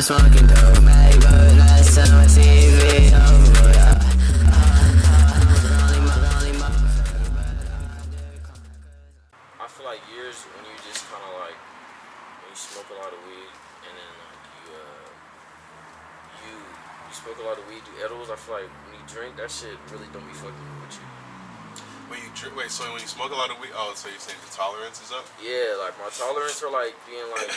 smoking dope. Mag, but last time I see me, oh yeah. I feel like years when you just kind of like when you smoke a lot of weed and then like you smoke a lot of weed, do edibles. I feel like when you drink, that shit really don't be fucking with you. When you drink, wait, so when you smoke a lot of weed, oh, so you're saying the tolerance is up? Yeah, like my tolerance for like being like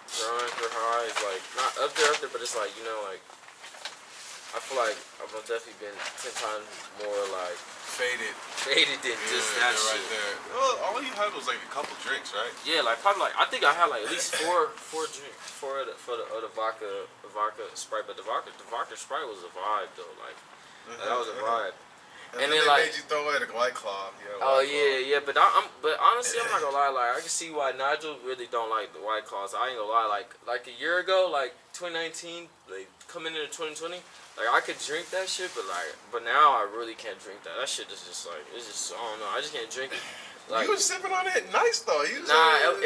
drunk or high is like not up there, but it's like, you know, like I feel like I've definitely been 10 times more like Faded than just that shit. Right there. Well, all you had was like a couple drinks, right? Yeah, like probably like I think I had like at least four drinks, four of the vodka Sprite, but the vodka Sprite was a vibe though, like that was a vibe. And then they made you throw away the White Claw. Yeah, but honestly, I'm not gonna lie. Like I can see why Nigel really don't like the White Claws. I ain't gonna lie. Like a year ago, like 2019, like coming into 2020, like I could drink that shit, but now I really can't drink that. That shit is just like it's just I don't know. I just can't drink it. Like, you was sipping on it nice though. It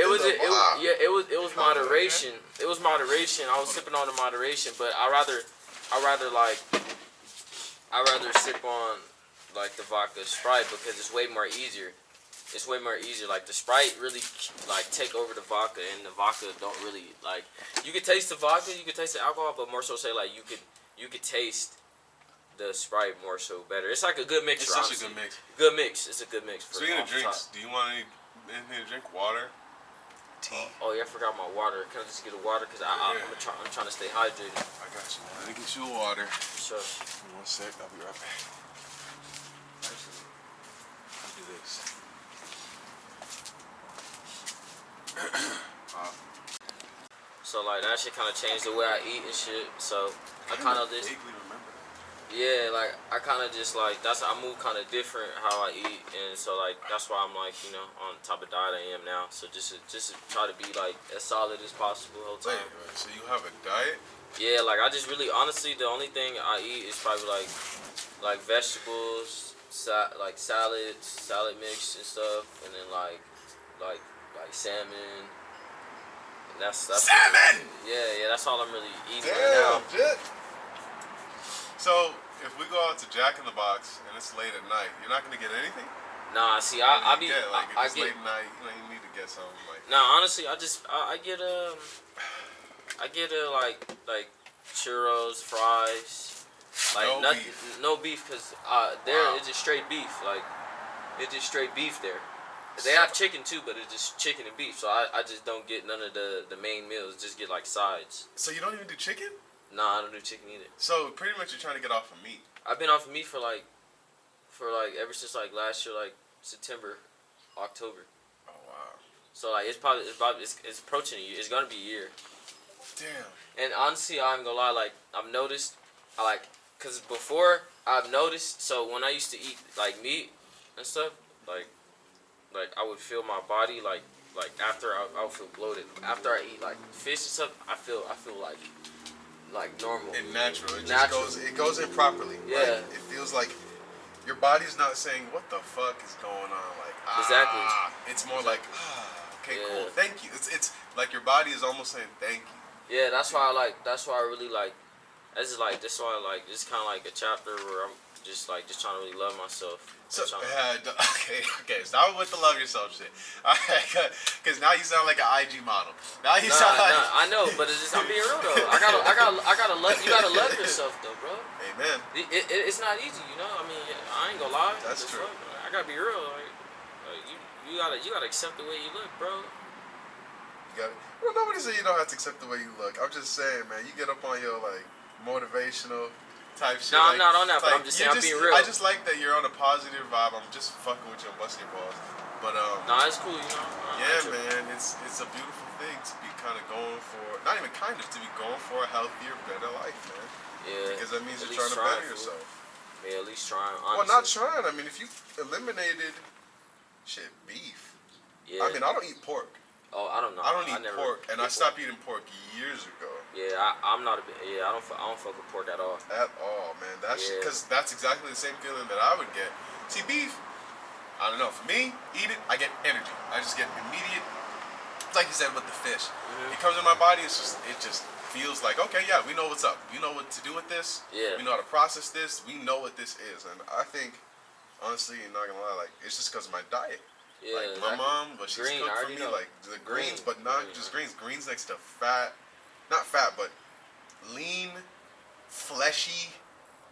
was moderation. It was moderation. I was sipping on the moderation, but I rather sip on like the vodka Sprite because it's way more easier. It's way more easier. Like the Sprite really like take over the vodka, and the vodka don't really like. You could taste the vodka, you could taste the alcohol, but more so say like you could taste the Sprite more so better. It's like a good mixture. It's such a good mix. Good mix. It's a good mix. Speaking of drinks, do you want anything to drink? Water? Tea? Oh yeah, I forgot my water. Can I just get a water? Cause I'm trying to stay hydrated. I got you, man. Let me get you a water. Sure. One sec. I'll be right back. Actually, I'll do this. So like that shit kind of changed the way I eat and shit. So I kind of just vaguely remember that. yeah, like I kind of just like I move kind of different how I eat, and so like that's why I'm like, you know, on the type of diet I am now. So just to try to be like as solid as possible the whole time. Wait, so you have a diet? Yeah, like I just really honestly the only thing I eat is probably like vegetables, like salad mix and stuff, and then like salmon. And that's salmon. Yeah, that's all I'm really eating Damn, right now. Shit. So if we go out to Jack in the Box and it's late at night, you're not gonna get anything? Nah, see, I get late at night, you know, you need to get something like. Nah, honestly, I get like churros, fries, like no beef, cause it's just straight beef, like it's just straight beef there. They have chicken too, but it's just chicken and beef, so I just don't get none of the main meals, just get like sides. So you don't even do chicken? Nah, I don't do chicken either. So pretty much you're trying to get off of meat. I've been off of meat for like ever since like last year, like September, October. Oh wow. So like it's approaching a year. It's gonna be a year. Damn. And honestly, I'm gonna lie. Like I've noticed, cause before I've noticed. So when I used to eat like meat and stuff, like I would feel my body like after I would feel bloated. After I eat like fish and stuff, I feel like normal. And natural. It goes in properly. Yeah. Like, it feels like your body's not saying what the fuck is going on. Like Exactly. It's more like okay, cool, thank you. It's like your body is almost saying thank you. Yeah, that's why I really like. This is why I like. This kind of like a chapter where I'm just trying to really love myself. So okay. Start with the love yourself shit. Alright, because now you sound like an IG model. Now you sound like. I know, but it's just I'm being real though. I gotta love. You gotta love yourself though, bro. Amen. It's not easy, you know. I mean, I ain't gonna lie. That's true. I gotta be real. Like you gotta accept the way you look, bro. You gotta. Well, nobody said you don't have to accept the way you look. I'm just saying, man. You get up on your like motivational type shit. No, I'm not on that, but I'm just saying I'm being real. I just like that you're on a positive vibe. I'm just fucking with you and busting your balls. But nah, it's cool, you know. Yeah, man, it's a beautiful thing to be kind of going for, not even kind of, to be going for a healthier, better life, man. Yeah. Because that means you're trying to better yourself. Yeah, at least trying. Honestly. Well, not trying. I mean, if you eliminated beef. Yeah. I mean, I don't eat pork. Oh, I don't know. I don't eat pork, and I stopped eating pork years ago. Yeah, I'm not a bit. Yeah, I don't fuck with pork at all. At all, man. Because that's exactly the same feeling that I would get. See, beef. I don't know. For me, eat it, I get energy. I just get immediate it's like you said with the fish. It comes in my body. It just feels like, okay, yeah, we know what's up. We know what to do with this. Yeah. We know how to process this. We know what this is. And I think, honestly, not gonna lie, like it's just because of my diet. Yeah, like my mom, but she's Green, I cooked for already me know. like the greens, Green, but not green. just greens. Greens next to fat, not fat, but lean, fleshy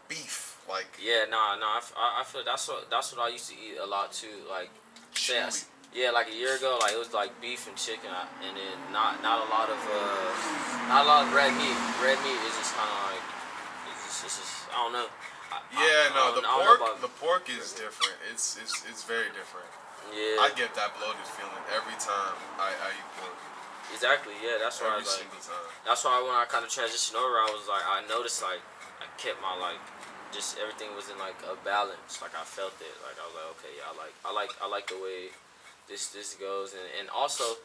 beef. Like Yeah, nah. I feel that's what I used to eat a lot too. Like, say, chewy. yeah, like a year ago, like it was like beef and chicken, and then not a lot of red meat. Red meat is just kind of like it's just I don't know. The pork is different. It's very different. Yeah. I get that bloated feeling every time I eat pork. Exactly. Yeah, that's why Every I was like. single time. That's why when I kind of transitioned over, I was like, I noticed like I kept my like, just everything was in like a balance. Like I felt it. Like I was like, okay, yeah, I like the way this goes, and also,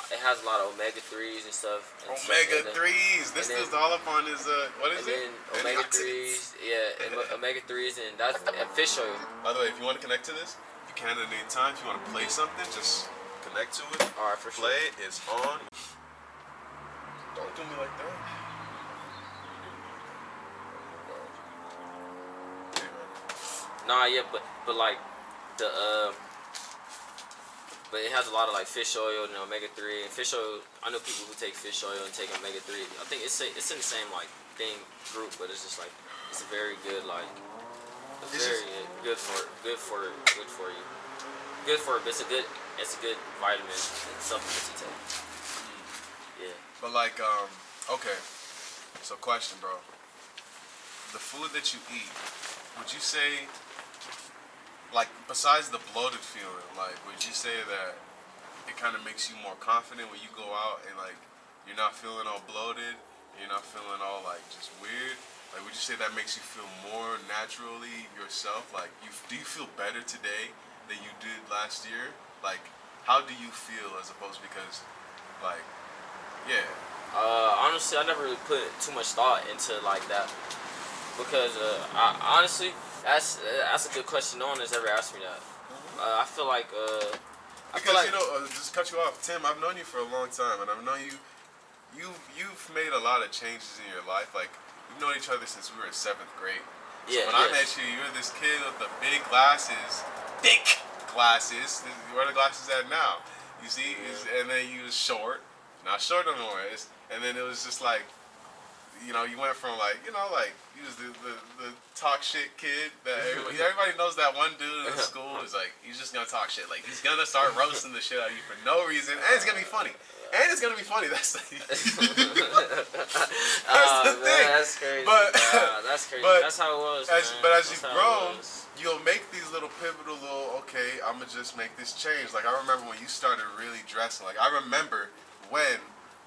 it has a lot of omega-3s and stuff. Omega-3s. This dude's all up on his what is it? Omega-3s, yeah, and omega-3s, and that's and fish oil. By the way, if you want to connect to this, you can at any time. If you want to play something, just connect to it. All right, for sure. Play is on. Don't do me like that. Nah, yeah, but like the but it has a lot of like fish oil and omega-3 and fish oil. I know people who take fish oil and take omega-3. I think it's in the same like thing group, but it's just like it's a very good like good for you. Good for it's a good vitamin and supplement to take. Yeah. But like okay. So question, bro. The food that you eat, would you say, like, besides the bloated feeling, like, would you say that it kind of makes you more confident when you go out and, like, you're not feeling all bloated, you're not feeling all, like, just weird? Like, would you say that makes you feel more naturally yourself? Like, do you feel better today than you did last year? Like, how do you feel as opposed, because, like, yeah. Honestly, I never really put too much thought into, like, that. Because honestly, that's a good question. No one has ever asked me that. I feel like because you know, just cut you off, Tim. I've known you for a long time, and I've known you've made a lot of changes in your life. Like we've known each other since we were in 7th grade. So when I met you, you were this kid with the big glasses, thick glasses. Where are the glasses at now? You see, and then you was short, not short no more. And then it was just like. You know, you went from like, you know, like you was the talk shit kid that everybody knows that one dude in school is like he's just gonna talk shit. Like he's gonna start roasting the shit out of you for no reason, and it's gonna be funny. That's the thing. Man, that's crazy. But that's crazy. But that's how it was. But as you've grown, you'll make these little pivotal okay, I'm gonna just make this change. Like I remember when you started really dressing. Like I remember when.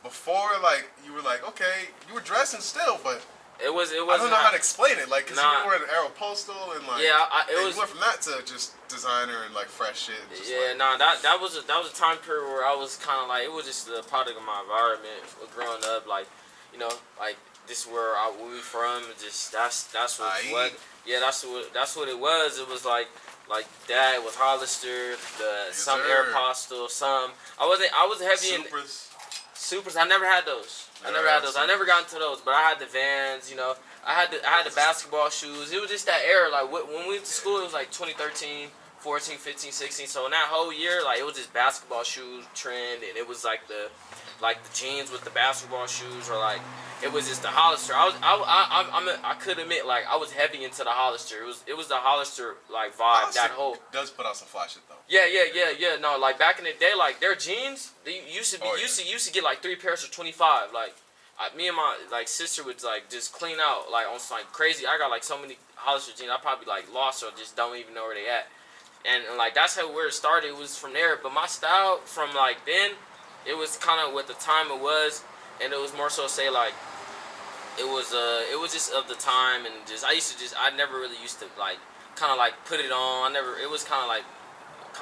Before, like, you were like, okay, you were dressing still, but it was. I don't know how to explain it, like, because you were wearing Aeropostale and, like, you went from that to just designer and, like, fresh shit. And just, that was a time period where I was kind of, like, it was just a product of my environment growing up, like, you know, like, this is where we from, just, that's what that's what it was. It was, like that with Hollister, some Aeropostale, some, I was heavy in Supers. I never had those. I never got into those, but I had the Vans. You know, I had the basketball shoes. It was just that era. Like when we went to school, it was like 2013, 14, 15, 16. So in that whole year, like it was just basketball shoes trend, and it was like the jeans with the basketball shoes, or like it was just the Hollister. I could admit, like I was heavy into the Hollister. It was the Hollister like vibe. Hollister that whole does put out some fly shit though. Yeah. No, like back in the day, like their jeans, they used to get like 3 pairs for 25. Like me and my like sister would like just clean out like on some like crazy. I got like so many Hollister jeans, I probably like lost or just don't even know where they at. And like that's where it started. It was from there. But my style from like then. It was kind of what the time it was, and it was more so say like, it was just of the time, and just I never really used to like kind of like put it on. It was kind of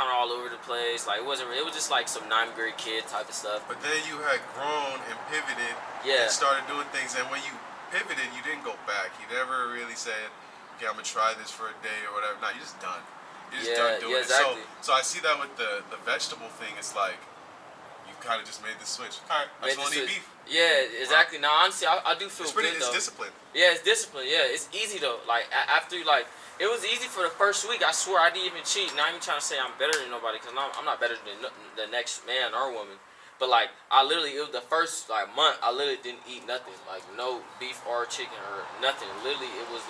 all over the place. Like it was just like some 9th grade kid type of stuff. But then you had grown and pivoted, and started doing things, and when you pivoted, you didn't go back. You never really said, okay, I'm gonna try this for a day or whatever. No, you just done. You're just done doing it. Exactly. So I see that with the vegetable thing. It's like. kind of just made the switch. All right, I just want to eat beef. Yeah, exactly. Wow. Now, honestly, I do feel good, though. It's discipline. Yeah, it's discipline. Yeah, it's easy, though. Like, after, like, it was easy for the first week. I swear I didn't even cheat. Not even trying to say I'm better than nobody, because I'm not better than the next man or woman. But, like, it was the first, like, month, I literally didn't eat nothing. Like, no beef or chicken or nothing. Literally, it was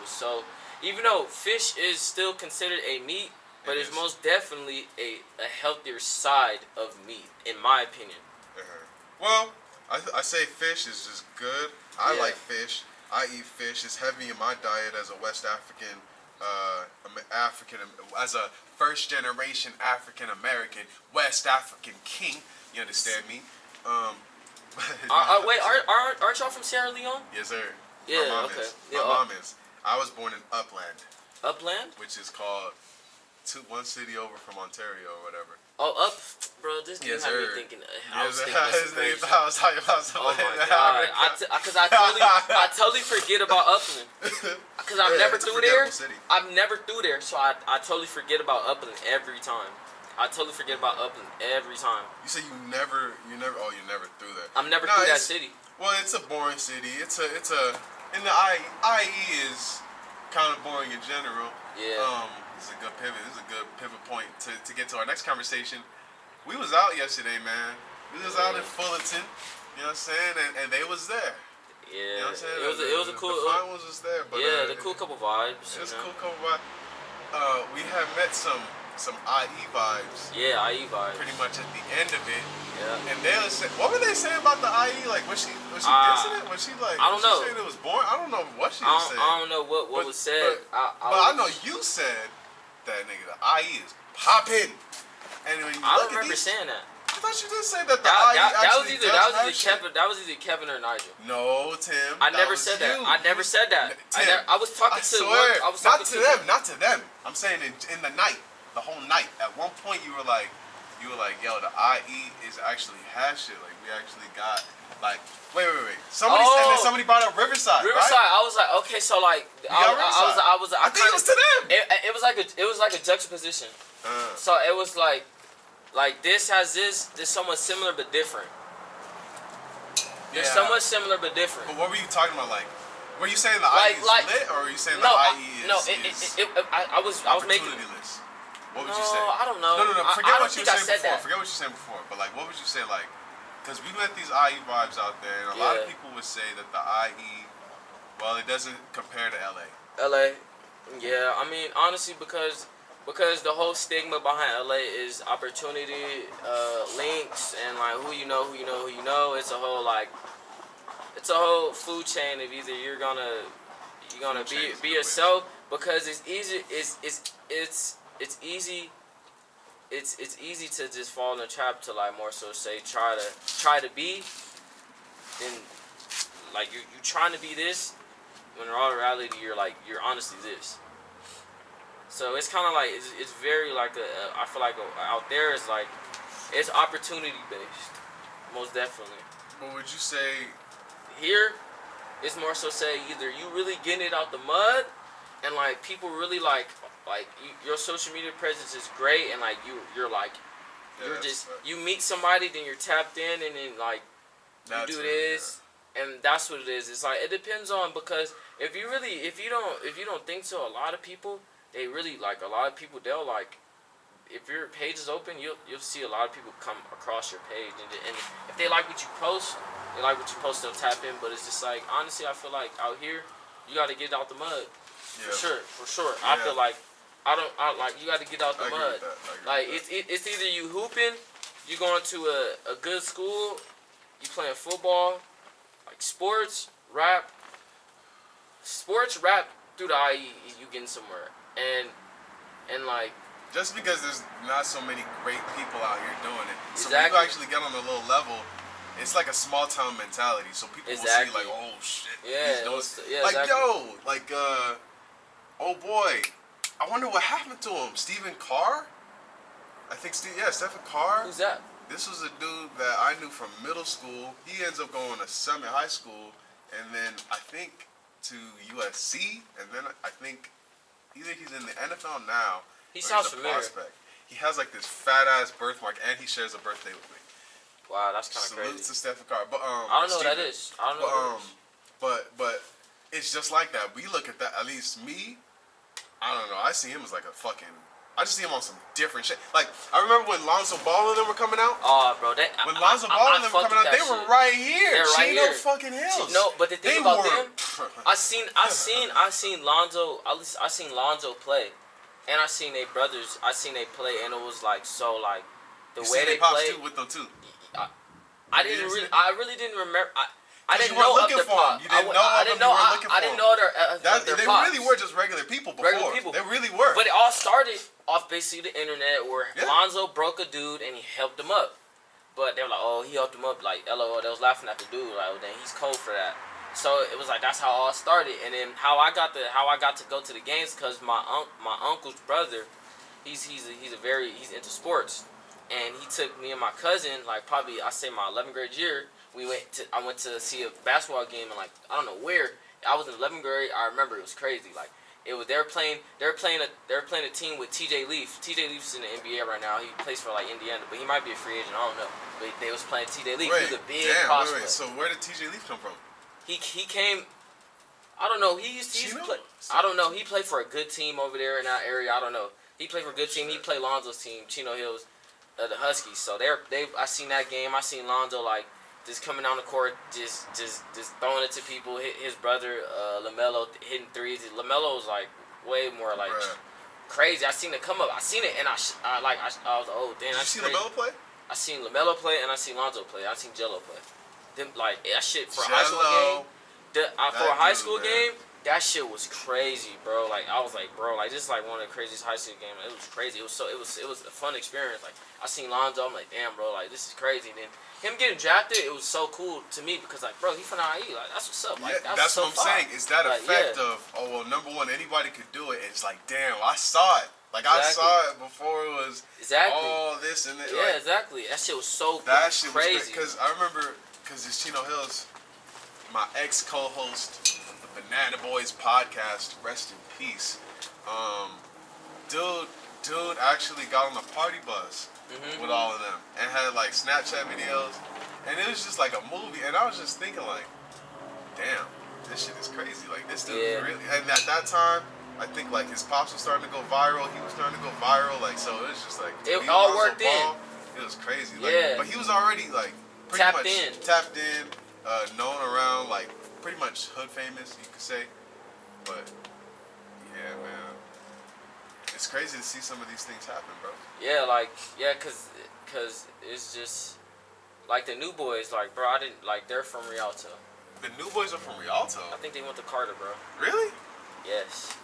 so... Even though fish is still considered a meat, but it's most definitely a healthier side of meat, in my opinion. Well, I say fish is just good. I like fish. I eat fish. It's heavy in my diet as a West African, as a first generation African American West African king. You understand me? Wait, aren't y'all from Sierra Leone? Yes, sir. Yeah, my mom is. My mom is. I was born in Upland. Upland? Which is called one city over from Ontario or whatever. Oh, bro, this dude had me thinking. I was talking about something. Oh my god! Because I totally forget about Upland. Because I've never through there. I've never through there, so I totally forget about Upland every time. I totally forget about Upland every time. You say you never through there. I'm never through that city. Well, it's a boring city. And the IE is kind of boring in general. Yeah. This is a good pivot. This is a good pivot point to get to our next conversation. We was out yesterday, man. We was out in Fullerton. You know what I'm saying? And they was there. Yeah. You know what I'm saying? It was a cool. The fine ones was there, but the cool couple vibes. It was a cool couple vibes. We had met some IE vibes. Yeah, IE vibes. Pretty much at the end of it. Yeah. And they was saying, what were they saying about the IE? Like, was she dissing it? Was she like? I don't know. She saying it was boring. I don't know what she was saying. I don't know what was said. But I know you said that nigga the IE is popping. And when you I look don't remember at saying that. I thought you did say that the IE actually that was either Kevin or Nigel. No, Tim. I never said that. I never said that. Tim, I was talking not to them. I'm saying in the night, the whole night. At one point, you were like, yo, the IE is actually hash shit. Like, we actually got, like, wait. Somebody brought up Riverside. Riverside. Right? I was like, okay, so like, I think it was to them. It was like a juxtaposition. So it was like this has this somewhat similar but different. They're somewhat similar but different. But what were you talking about? Like, were you saying the IE is lit, or were you saying the IE is? No, I was making. List. What would you say? I don't know. No. Forget what you were saying before. That. Forget what you were saying before. But like, what would you say? Like, because we met these IE vibes out there, and a lot of people would say that the IE, well, it doesn't compare to LA. LA, yeah. I mean, honestly, because the whole stigma behind LA is opportunity, links, and like who you know. It's a whole food chain of either you're gonna be yourself, because it's easy. It's easy to just fall in the trap to like more so say try to be, then like you trying to be this when in all reality you're honestly this. So it's kind of like it's very like I feel like out there is like it's opportunity based, most definitely. But would you say here it's more so say either you really getting it out the mud and like people really like your social media presence is great, and like you meet somebody, then you're tapped in, and then like you do this, and that's what it is. It's like it depends on, because if you don't think so, a lot of people they really like they'll like if your page is open, you'll see a lot of people come across your page, and if they like what you post, they'll tap in. But it's just like honestly, I feel like out here you got to get out the mud. For sure. Yeah. I feel like you got to get out the mud. Like it's either you hooping, you going to a good school, you playing football, like sports, rap through the IE, you getting somewhere, and like just because there's not so many great people out here doing it, so exactly. when you actually get on a low level, it's like a small town mentality. So people will see like, oh shit, like exactly. Yo, like oh boy, I wonder what happened to him. Stephen Carr? I think Stephen Carr. Who's that? This was a dude that I knew from middle school. He ends up going to Summit High School, and then I think to USC, and then I think either he's in the NFL now. He sounds familiar. Prospect. He has like this fat ass birthmark, and he shares a birthday with me. Wow, that's kind of crazy. Salute to Stephen Curry. But I don't know what that is. I don't know what that is. But it's just like that. We look at that. At least me, I don't know. I see him as like a fucking. I just see him on some different shit. Like I remember when Lonzo Ball and them were coming out. Oh, bro, when Lonzo Ball and them were coming out, they were right here. They're right Chino here. fucking Hills. No, but the thing about them, I seen Lonzo. At least I seen Lonzo play, and I seen they brothers. I seen they play, and it was like so like the way they played. Too with them too. I really didn't remember. I didn't you know looking of their for pops. them. You didn't know of them. You weren't looking for them. I didn't know their They pops. really were just regular people before. Regular people. They really were. But it all started off basically the internet where Lonzo broke a dude and he helped him up. But they were like, oh, he helped him up. Like, LOL, they was laughing at the dude. Like, well, then he's cold for that. So it was like that's how it all started. And then how I got to go to the games because my uncle's brother, he's into sports. And he took me and my cousin, like probably I say my 11th grade year. I went to see a basketball game and like I don't know where. I was in 11th grade. I remember it was crazy. Like it was they were playing a team with TJ Leaf. TJ Leaf's in the NBA right now. He plays for like Indiana, but he might be a free agent. I don't know. But they was playing TJ Leaf. He was a big prospect. So where did TJ Leaf come from? He came. I don't know. He used to play. I don't know. He played for a good team over there in that area. I don't know. He played for a good team. He played Lonzo's team, Chino Hills. The Huskies. So I seen that game. I seen Lonzo like just coming down the court, just throwing it to people. His brother LaMelo hitting threes. LaMelo was like way more like crazy. I seen it come up. I seen it and I was like, oh damn. Did you see LaMelo play? I seen LaMelo play and I seen Lonzo play. I seen Jello play. Them like that shit for a high school game. For a high school game. That shit was crazy, bro. Like I was like, bro, like this is like one of the craziest high school games. It was crazy. It was a fun experience. Like I seen Lonzo, I'm like, damn, bro, like this is crazy. And then him getting drafted, it was so cool to me because like, bro, he from IE, like that's what's up. Like that's what I'm saying. It's that like, effect of number one, anybody could do it. It's like, damn, I saw it. Like I saw it before it was all this and that. Yeah, like, exactly. That shit was so that shit crazy. Because I remember, because it's Chino Hills, my ex co-host. Banana Boys podcast, rest in peace. Dude actually got on the party bus with all of them and had like Snapchat videos, and it was just like a movie. And I was just thinking like, damn, this shit is crazy. Like this dude is really. And at that time, I think like his pops was starting to go viral. He was starting to go viral. Like so, it was just like it all worked in. It was crazy. Like, but he was already like pretty tapped in, known around like. Pretty much hood famous, you could say. But, yeah, man. It's crazy to see some of these things happen, bro. Yeah, cause it's just, like the new boys, like, bro, they're from Rialto. The new boys are from Rialto? I think they went to Carter, bro. Really? Yes.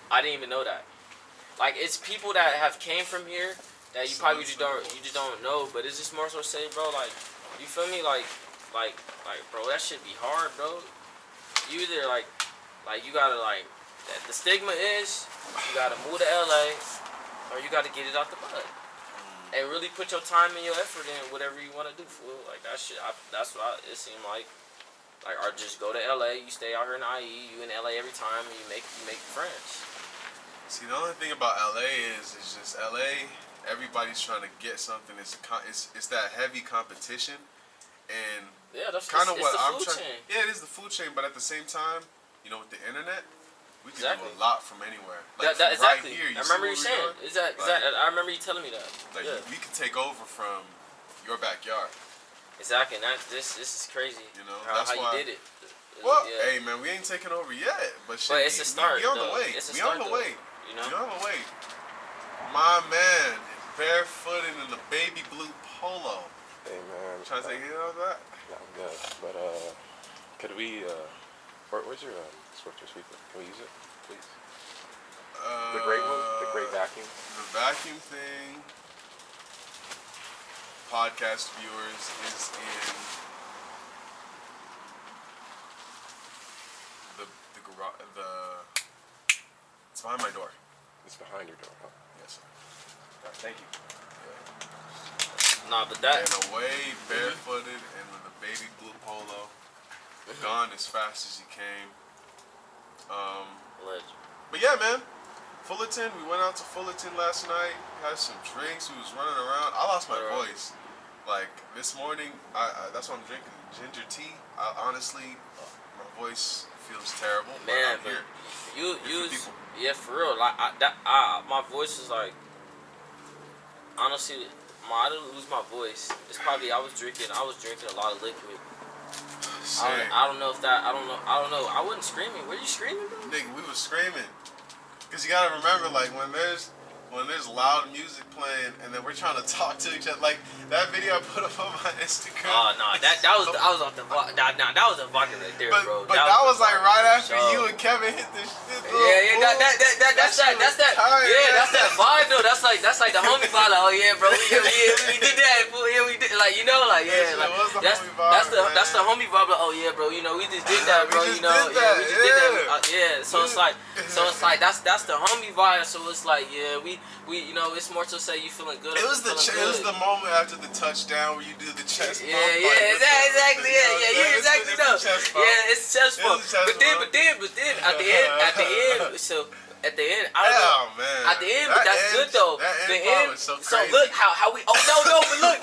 I didn't even know that. Like, it's people that have came from here that you probably just don't know, but it's just more so say, bro, like, you feel me? Like, bro, that shit be hard, bro. You either like you gotta like the stigma is you gotta move to LA or you gotta get it out the mud and really put your time and your effort in whatever you want to do, fool. Like that shit. That's what it seemed like or just go to LA. You stay out here in IE. You in LA every time and you make friends. See, the only thing about LA is just LA. Everybody's trying to get something. It's that heavy competition. And that's kind of what I'm trying. Yeah, it is the food chain, but at the same time, you know, with the internet, we can do a lot from anywhere. Like exactly. Right here, I remember you saying. I remember you telling me that. Like we can take over from your backyard. Exactly. And this is crazy. You know, how you did it. Hey man, we ain't taking over yet, but it's a start. We on the way. It's a start, on the way. You know. We on the way. My man, barefooted in the baby blue polo. Hey man, trying to take it out of that? Yeah, I'm good. But could we? Where's your swifter speaker? Can we use it, please? The gray one, the gray vacuum. The vacuum thing. Podcast viewers is in the garage. It's behind my door. It's behind your door, huh? Yes, sir. Right, thank you. Nah, but that. And away, barefooted, and with a baby blue polo. Gone as fast as he came. But yeah, man. Fullerton, we went out to Fullerton last night. Had some drinks. We was running around. I lost my voice. Like this morning, that's what I'm drinking, ginger tea. Honestly, my voice feels terrible. Man, but yeah, for real. Like my voice is like, honestly, I didn't lose my voice. It's probably I was drinking a lot of liquid. I don't know if that. I don't know. I wasn't screaming. Were you screaming, bro? Nigga, we was screaming. Cause you gotta remember, like when there's loud music playing and then we're trying to talk to each other, like that video I put up on my Instagram. Oh no, that was off the that was a vodka right there, bro. But that was like right after you and Kevin hit this shit. Yeah, that's that vibe though. That's like the homie vibe. Like, oh yeah, bro, we did that. Yeah, we did. Like that's the homie vibe. Like, oh yeah, bro, we just did that, bro. We just did that. Yeah. So it's like that's the homie vibe. So it's like we it's more to say you feeling good. It was the moment after the touchdown where you do the chest bump. Exactly. You exactly know. Yeah, it's chest bump. But then at the end, so. At the end, I don't know. At the end, but that's good though. The end. So look how we. Oh no, but look.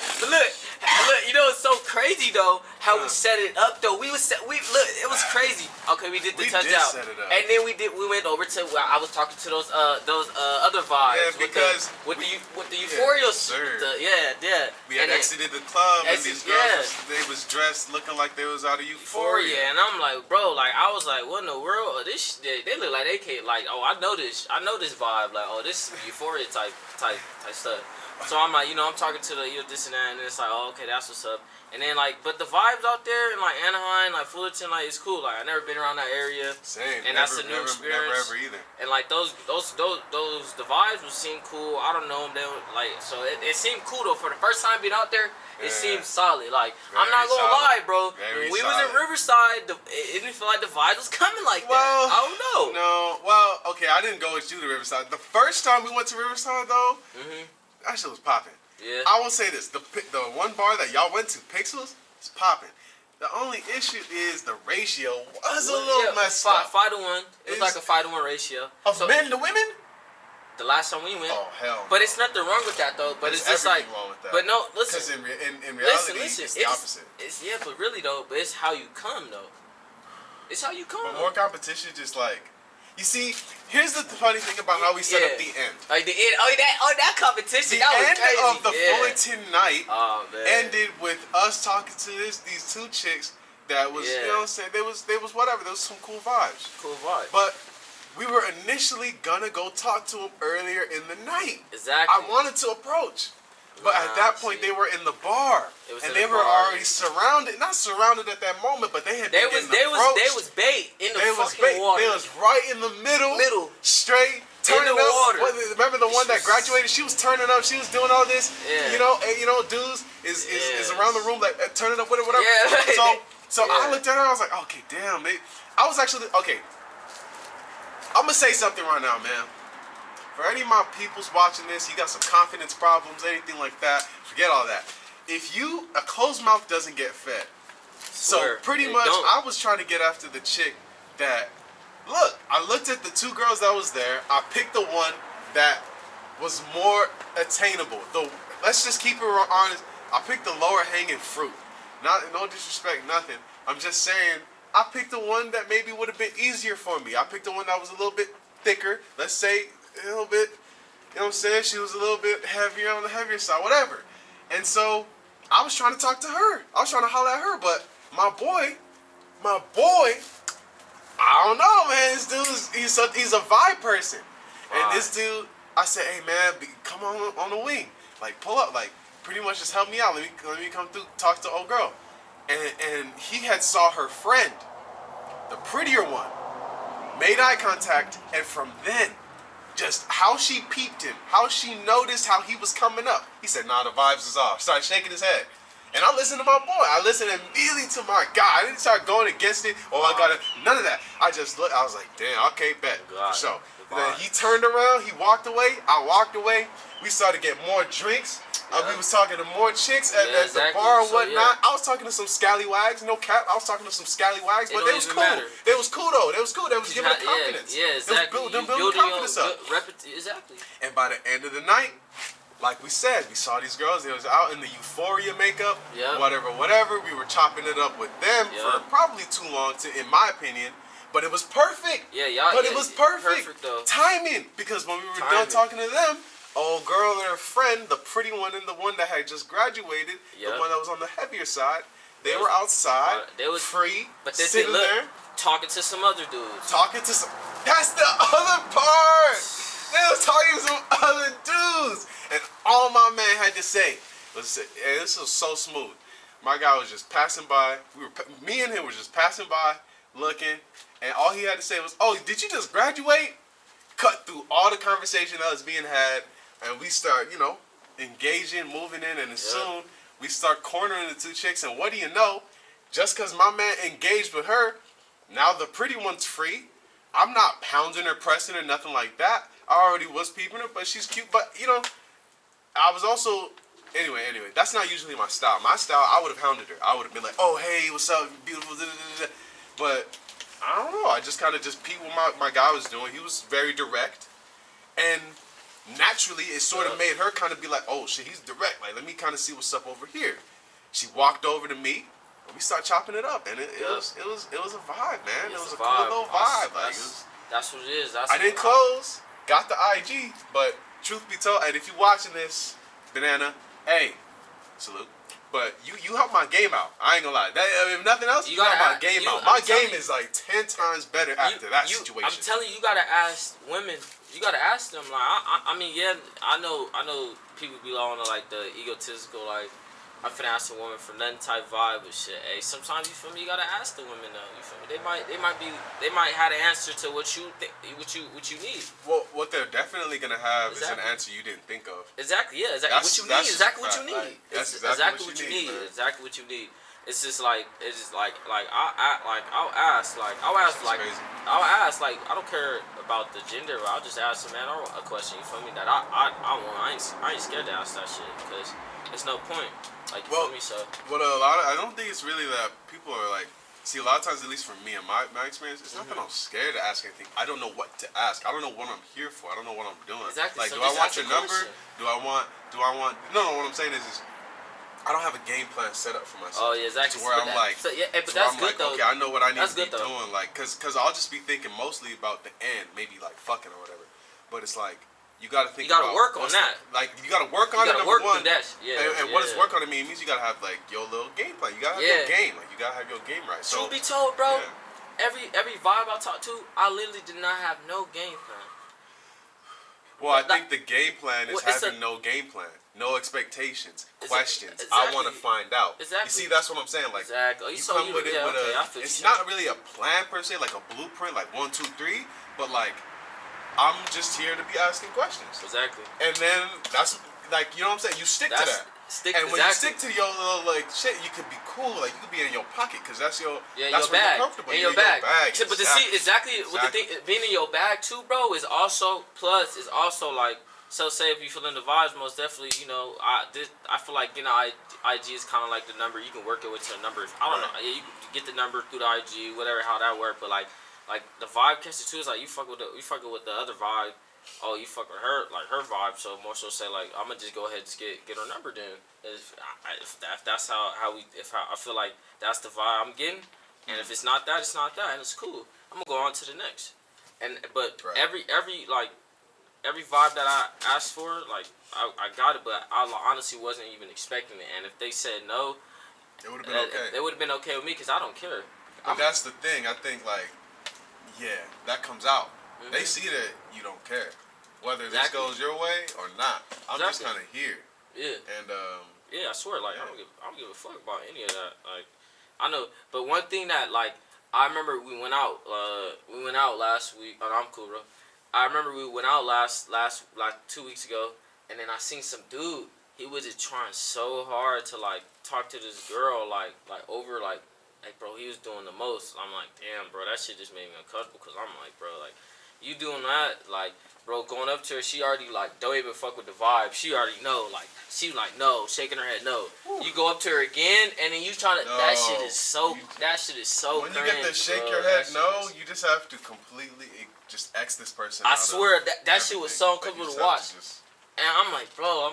It's so crazy though how we set it up though. Look, it was crazy. Okay, we did the touchdown, and then we went over to. I was talking to those other vibes. Yeah, because with the euphoria. We had exited the club and these girls they was dressed looking like they was out of euphoria. And I'm like, bro, like I was like, what in the world? They look like they can't like. Oh, I know this vibe. Like, oh, this euphoria type stuff. So I'm like, I'm talking to the this and that, and it's like, oh, okay, that's what's up. And then like, but the vibes out there in like Anaheim, like Fullerton, like it's cool. Like I never been around that area. Same. And that's a new experience. Never ever either. And like the vibes would seem cool. I don't know them. They were, like so it seemed cool though. For the first time being out there, it seemed solid. Like I'm not gonna lie, bro. When we was in Riverside, it didn't feel like the vibes was coming like that. I don't know. No. Well, okay, I didn't go with you to Riverside. The first time we went to Riverside though. That shit was popping. Yeah. I will say this: the one bar that y'all went to, Pixels, is popping. The only issue is the ratio was a little messed up. 5 to 1. It was like a 5 to 1 ratio. Of men to women? The last time we went. Oh hell. But it's nothing wrong with that though. But it's just like. Wrong with that. But no, listen. Because in reality, it's the opposite. But really though, but it's how you come though. It's how you come. But more competition, just like. You see, here's the funny thing about how we set up the end. Like the end, that competition. The that was end crazy. of the Fullerton night ended with us talking to these two chicks that was, you know what I'm saying, they was whatever, there was some cool vibes. But we were initially gonna go talk to them earlier in the night. Exactly. I wanted to approach. But at that point, they were in the bar, and they were already surrounded. Not surrounded at that moment, but they had been approached. They was bait in the fucking water. They was right in the middle, straight turning up. Water. Remember the one that graduated? She was turning up. She was doing all this. Yeah. Dudes is around the room like turning up, whatever. Yeah. So I looked at her. I was like, okay, damn. I was actually okay. I'm gonna say something right now, man. For any of my peoples watching this, you got some confidence problems, anything like that, forget all that. A closed mouth doesn't get fed. So pretty much, I was trying to get after the chick that, look, I looked at the two girls that was there. I picked the one that was more attainable. Let's just keep it honest. I picked the lower hanging fruit. No disrespect, nothing. I'm just saying, I picked the one that maybe would have been easier for me. I picked the one that was a little bit thicker. Let's say, a little bit, you know what I'm saying? She was a little bit heavier on the heavier side, whatever. And so I was trying to talk to her. I was trying to holler at her, but my boy, I don't know, man. This dude, he's a vibe person. And this dude, I said, hey man, come on the wing. Like pull up, like pretty much just help me out. Let me come through, talk to old girl. And he had saw her friend, the prettier one, made eye contact, and from then, just how she peeped him, how she noticed how he was coming up. He said, nah, the vibes is off. Started shaking his head. And I listened to my boy. I listened immediately to my guy. I didn't start going against it. None of that. I just looked. I was like, damn, okay, bet. For sure. And then he turned around. He walked away. I walked away. We started getting more drinks. We was talking to more chicks at the bar and whatnot. I was talking to some scallywags, no cap. I was talking to some scallywags, but they was cool. They was cool though. They was cool. They was giving them confidence. Yeah, exactly. Them building confidence up. Exactly. And by the end of the night, like we said, we saw these girls. They was out in the Euphoria makeup, Yep. whatever. We were chopping it up with them for probably too long, in my opinion. But it was perfect. Yeah, y'all. But it was perfect though. timing, because when we were done talking to them, old girl and her friend, the pretty one and the one that had just graduated, the one that was on the heavier side, they were outside, they was free, but then sitting there, talking to some other dudes. That's the other part. They was talking to some other dudes, and all my man had to say was, and this was so smooth. My guy was just passing by. Me and him were just passing by, looking, and all he had to say was, "Oh, did you just graduate?" Cut through all the conversation that was being had, and we start, engaging, moving in, and soon we start cornering the two chicks. And what do you know? Just because my man engaged with her, now the pretty one's free. I'm not pounding her, pressing her, nothing like that. I already was peeping her, but she's cute. But, I was also... Anyway, that's not usually my style. My style, I would have hounded her. I would have been like, "Oh, hey, what's up, beautiful?" But I don't know. I just kind of peeped what my guy was doing. He was very direct. And naturally, it sort of made her kind of be like, "Oh, shit, he's direct. Like, let me kind of see what's up over here." She walked over to me. We start chopping it up, and it was a vibe, man. It was a cool little vibe. That's what it is. I didn't close, got the IG, but truth be told, and if you're watching this, Banana, hey, salute. But you helped my game out. I ain't gonna lie. If nothing else, you helped my game out. My game is like 10 times better after that situation. I'm telling you, you gotta ask women. You gotta ask them. Like, I mean, yeah, I know people be on like the egotistical, like, I'm finna ask a woman for nothing type vibe and shit. Hey, sometimes, you feel me, you gotta ask the women though. You feel me? They might have an answer to what you think, what you need. Well, what they're definitely gonna have is an answer you didn't think of. Exactly, yeah, exactly. What you need, exactly what you need. Like, that's exactly what you need. Exactly what you need. It's just like I'll ask like I don't care about the gender. I'll just ask a man a question. You feel me? That I ain't scared to ask that shit, because there's no point. Like, you feel me? So what I don't think it's really that people are like. See, a lot of times, at least for me and my experience, it's not that I'm scared to ask anything. I don't know what to ask. I don't know what I'm here for. I don't know what I'm doing. Exactly. Like, so do I want your number? Do I want? No. What I'm saying is I don't have a game plan set up for myself. Oh yeah, exactly. To where I'm like, but that's good though. Okay, I know what I need to be doing. Like, cause I'll just be thinking mostly about the end, maybe like fucking or whatever. But it's like you gotta think. You gotta work on that. Like you gotta work on it. Number one. And what does work on it mean? It means you gotta have like your little game plan. You gotta have your game. Like you gotta have your game right. So truth be told, bro, every vibe I talked to, I literally did not have no game plan. Well, I think the game plan is having no game plan, no expectations, questions. Exactly. I want to find out. Exactly. You see, that's what I'm saying. Like, exactly. You come with it with a. It's not really a plan per se, like a blueprint, like 1, 2, 3. But like, I'm just here to be asking questions. Exactly. And then that's like, you know what I'm saying. You stick to that. When you stick to your little like shit, you could be cool. Like you could be in your pocket because that's your that's your bag. You're comfortable. In your bag. But to see exactly what the thing being in your bag too, bro, is also like. So say if you feel in the vibes, most definitely, I feel like IG is kind of like the number. You can work it with your number. I don't know. Yeah, you can get the number through the IG, whatever, how that work. But like the vibe catcher too is like you fucking with the other vibe. Oh, you fuck with her, like her vibe. So more so say like I'm gonna just go ahead and get her number then. If that's how I feel like that's the vibe I'm getting, and if it's not that, it's not that, and it's cool. I'm gonna go on to the next. But every vibe that I asked for, like I got it, but I honestly wasn't even expecting it. And if they said no, it would have been okay. It would have been okay with me because I don't care. But that's the thing. I think like, that comes out. Mm-hmm. They see that you don't care, whether this goes your way or not. I'm just kind of here. Yeah. And I swear, like I don't give a fuck about any of that. Like I know, but one thing that like I remember we went out last week. Oh, no, I'm cool, bro. I remember we went out last like 2 weeks ago, and then I seen some dude. He was just trying so hard to like talk to this girl, like over like bro, he was doing the most. I'm like, damn, bro, that shit just made me uncomfortable because I'm like, bro, like you doing that, like, bro, going up to her, she already like don't even fuck with the vibe. She already know, like she like no, shaking her head no. Woo. You go up to her again, and then you trying to that shit is so when you get to shake your head no, you just have to completely just X this person. I swear that shit was so uncomfortable to watch. And I'm like, bro,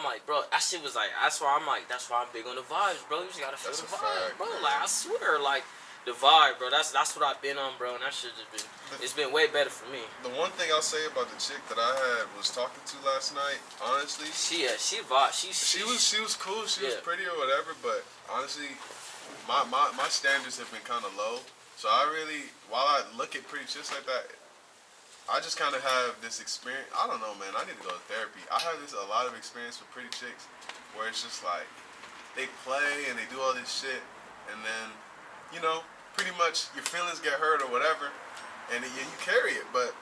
that shit was like, that's why I'm big on the vibes, bro. You just gotta feel the vibe, bro. Man. Like, I swear, like, the vibe, bro. That's what I've been on, bro. And that shit just been, it's been way better for me. The one thing I'll say about the chick that I was talking to last night, honestly, she was cool. She was yeah. pretty or whatever, but honestly, my standards have been kind of low. So I really, while I look at pretty chicks like that, I just kind of have this experience. I don't know, man. I need to go to therapy. I have a lot of experience with pretty chicks where it's just like they play and they do all this shit, and then, you know, pretty much your feelings get hurt or whatever, and you carry it. But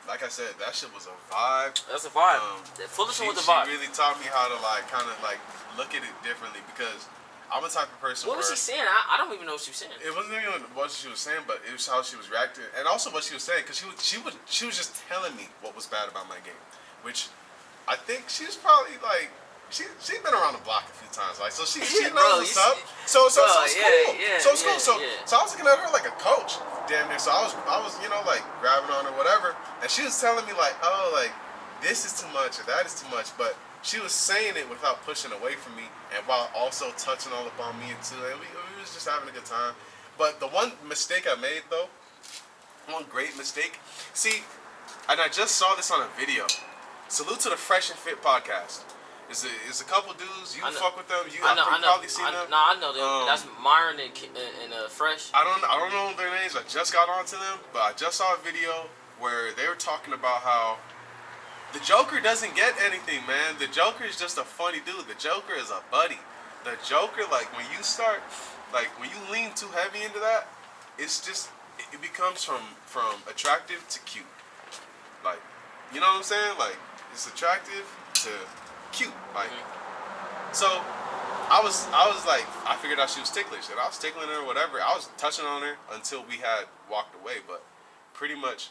like I said, that shit was a vibe. That's a vibe. Fullerton was a vibe. She really taught me how to like kind of like look at it differently, because I'm the type of person. What was she saying? I don't even know what she was saying. It wasn't even what she was saying, but it was how she was reacting, and also what she was saying, because she was just telling me what was bad about my game, which I think she's probably like she's been around the block a few times, like, so she knows what's up. So it's cool. So it's cool. So I was looking at her like a coach, damn near. So I was you know, like grabbing on her, whatever, and she was telling me like, oh, like this is too much or that is too much, but she was saying it without pushing away from me, and while also touching all up on me too. And we was just having a good time. But the one mistake I made, though, one great mistake. See, and I just saw this on a video. Salute to the Fresh and Fit podcast. Is a couple dudes, you fuck with them. You probably seen them. No, I know them. That's Myron and Fresh. I don't know their names. I just got onto them, but I just saw a video where they were talking about how the Joker doesn't get anything, man. The Joker is just a funny dude. The Joker is a buddy. The Joker, like, when you start, like, when you lean too heavy into that, it's just, it becomes from attractive to cute. Like, you know what I'm saying? Like, it's attractive to cute. Like, so I was like, I figured out she was ticklish, and I was tickling her or whatever. I was touching on her until we had walked away, but pretty much,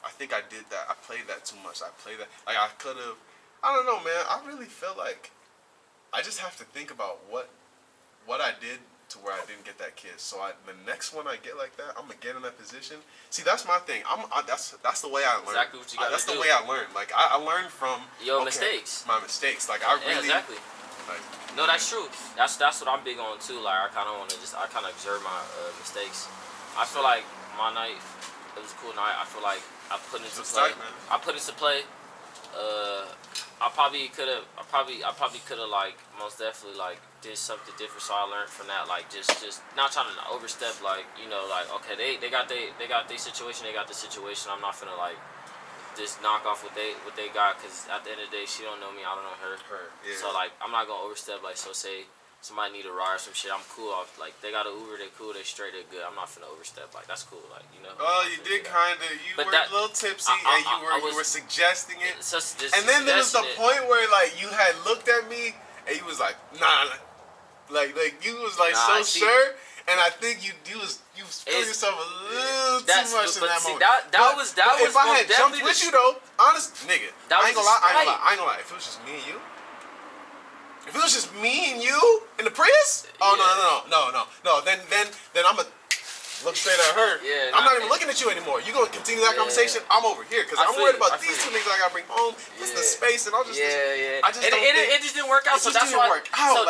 I think I did that. I played that too much. I played that. Like, I could have. I don't know, man. I really feel like I just have to think about what I did to where I didn't get that kiss. So the next one I get like that, I'm gonna get in that position. See, that's my thing. That's the way I learn. Exactly what you gotta That's do. the way I learn. Like, I learn from your mistakes. My mistakes. Like, I really. Yeah, exactly. Like, no, that's true. That's what I'm big on too. Like, I kind of observe my mistakes. I feel like my night, it was a cool night. I feel like I put into play. I probably could have like most definitely like did something different. So I learned from that. Like, just not trying to overstep. Like, you know, like, okay, they got their situation. They got the situation. I'm not finna like just knock off what they got, because at the end of the day, she don't know me. I don't know her. Yeah. So like, I'm not gonna overstep. Like, so say somebody need a ride or some shit, I'm cool. Like, they got an Uber, they cool, they straight, they good. I'm not finna overstep. Like, that's cool. Like, you know. Oh, you did kind of. You were a little tipsy, and you were suggesting it. And then there was the point where like you had looked at me, and you was like, nah. Like you was like sure. And I think you feel yourself a little too much in that moment. That was if I had jumped with you though, honest nigga, I ain't gonna lie. If it was just me and you. If it was just me and you in the Prius, no. Then I'm gonna look straight at her. Yeah, I'm not even looking at you anymore. You gonna continue that conversation? I'm over here because I'm worried about these two niggas I gotta bring home. It's the space, and I'll just it just didn't work out. So that's why.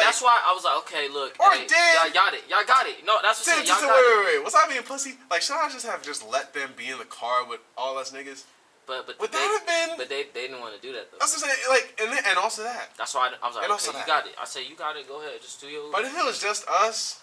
That's why I was like, okay, look, y'all got it. No, that's what I'm saying. Wait. Was I being pussy? Like, should I just have let them be in the car with all us niggas? But would that have been? But they didn't want to do that though. That's what I'm saying. Like, and also that. That's why I was like, okay, you got it. I said, you got it. Go ahead, just do your. But if it was just us,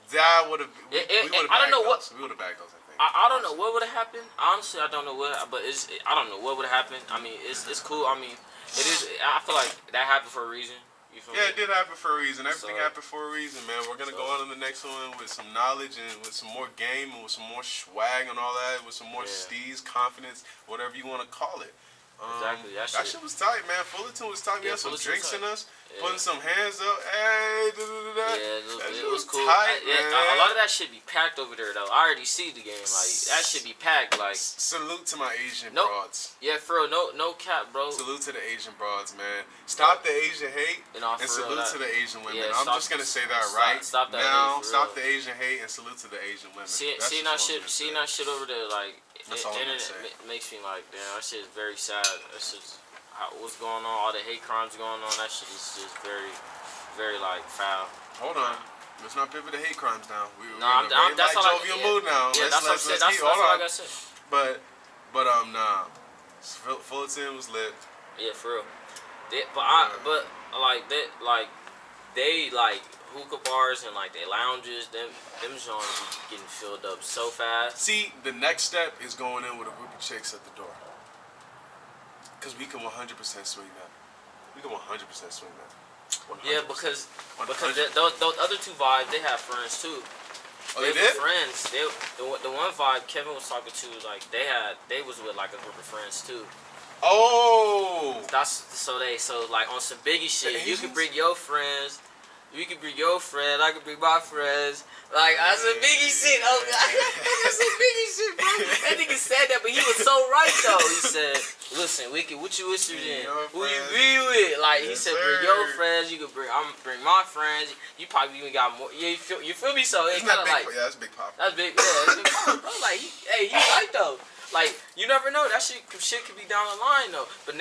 that would have. We would have. I don't know what. We would have bagged those. I think. I don't know what would have happened. Honestly, I don't know what. But I don't know what would have happened. I mean, it's cool. I mean, it is. I feel like that happened for a reason. You feel me? It did happen for a reason. Everything happened for a reason, man. We're gonna go on to the next one with some knowledge and with some more game and with some more swag and all that, with some more steez, confidence, whatever you want to call it. Exactly. That shit was tight, man. Fullerton was tight. We had some drinks in us, putting some hands up. Hey, it was cool. Tight, man. A lot of that shit be packed over there, though. I already see the game. Like, that shit be packed. Like, salute to my Asian broads. Yeah, for real. No cap, bro. Salute to the Asian broads, man. Stop the Asian hate and salute to the Asian women. Yeah, I'm just gonna say that right stop that now. hate, stop the Asian hate and salute to the Asian women. Seeing that shit over there, like, that's all I'm gonna say. Makes me like, damn, that shit is very sad. That's just, what's going on, all the hate crimes going on. That shit is just very, very like foul. Hold on. Let's not pivot the hate crimes now. We're in I'm a very that's light, all jovial mood now. Yeah, that's what I'm saying. That's all I gotta say. But nah. Fullerton was lit. Yeah, for real. They hookah bars and like they lounges, them joints be getting filled up so fast. See, the next step is going in with a group of chicks at the door. Cause we can 100% swing that. We can 100% swing that. 100%. Yeah, because those other two vibes, they have friends too. Oh, they did? Friends. The one vibe Kevin was talking to, like they was with like a group of friends too. Oh. So like on some Biggie shit. You can bring your friends. You can bring your friend. I can bring my friends. Like that's some Biggie shit. Oh, that's some Biggie shit, bro. That nigga said that, but he was so right though. He said, "Listen, what you interested in? Who you be with?" Like he said, "Bring your friends. You can bring. I'm bring my friends. You probably even got more. Yeah, you feel me? So it's kind of like that's big pop. That's big. Yeah, that's big pop, bro. Like he's right though. Like you never know. That shit could be down the line though. But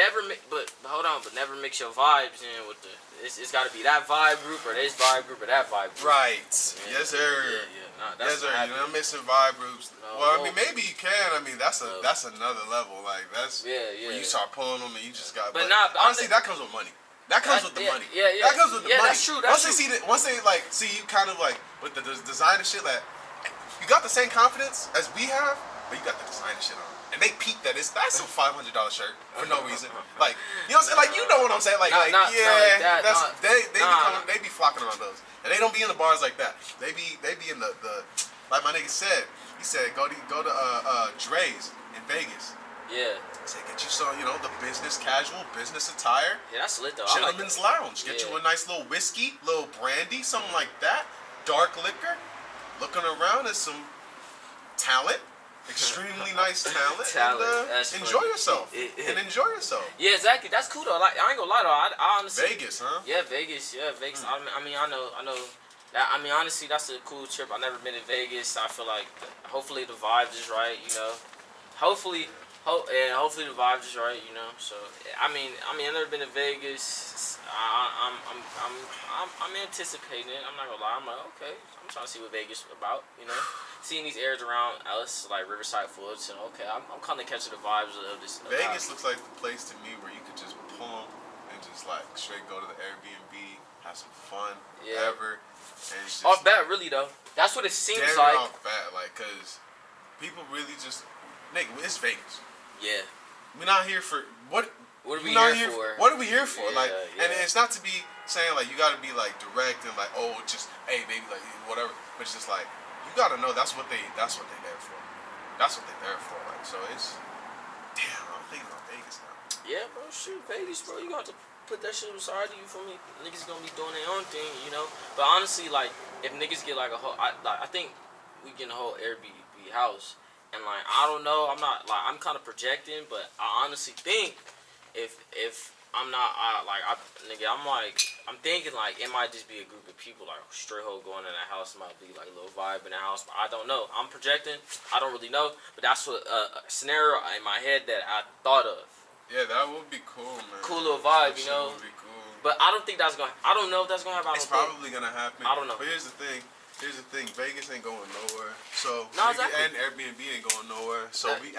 hold on. But never mix your vibes in with the. It's got to be that vibe group or this vibe group or that vibe group. Right. Yeah, yes, sir. Yeah. Nah, that's yes, sir. You're not missing vibe groups. No, well, I mean, maybe you can. I mean, that's another level. Like that's where you start pulling them and you just got. But honestly, that comes with money. That comes with the money. Yeah. That comes with the money. That's true. Once they see you kind of like with the designer shit, like you got the same confidence as we have, but you got the designer shit on. And they peep that that's a $500 shirt for no reason. Like, you know what I'm saying? Like, you know what I'm saying? Like, they be flocking around those. And they don't be in the bars like that. They be in the like my nigga said. He said go to Dre's in Vegas. Yeah. He said get you some, the business casual, business attire. Yeah, that's lit though. Gentleman's lounge. Get you a nice little whiskey, little brandy, something like that. Dark liquor. Looking around at some talent. Extremely nice talent. And enjoy yourself. Enjoy yourself. Yeah, exactly. That's cool though. Like I ain't gonna lie though. I honestly. Vegas, huh? Yeah, Vegas. Yeah, Vegas. I know. That, honestly, that's a cool trip. I've never been to Vegas. I feel like hopefully the vibes is right. Hopefully the vibes is right. So I I've never been to Vegas. I'm anticipating it. I'm not gonna lie. I'm like, okay. I'm trying to see what Vegas is about. Seeing these areas around us, like Riverside, Fullerton. Okay, I'm kind of catching the vibes of this. Vegas looks like the place to me where you could just pull them and just like straight go to the Airbnb, have some fun, whatever. And just off bat, really though. That's what it seems like. Off bat, like, cause people really just, nigga, it's Vegas. Yeah. We're not here for what. What are we here for? What are we here for? Yeah, and it's not to be saying like you got to be like direct and like just hey baby like whatever, but it's just like you got to know that's what they're there for. That's what they're there for. Like so it's damn. I'm thinking about Vegas now. Yeah, bro. Shoot, Vegas, bro. You gonna have to put that shit aside. You feel me? Niggas gonna be doing their own thing, But honestly, like if niggas get like a whole, I think we get a whole Airbnb house. And like I don't know, I'm kind of projecting, but I honestly think if I'm not I'm thinking like it might just be a group of people like straight hoe going in the house. It might be like a little vibe in the house, but I don't know. I'm projecting. I don't really know, but that's what a scenario in my head that I thought of. Yeah, that would be cool, man. Cool little vibe, That would be cool. But I don't think that's gonna. I don't know if that's gonna happen. It's probably gonna happen. I don't know. But here's the thing. Vegas ain't going nowhere. So exactly. And Airbnb ain't going nowhere. So we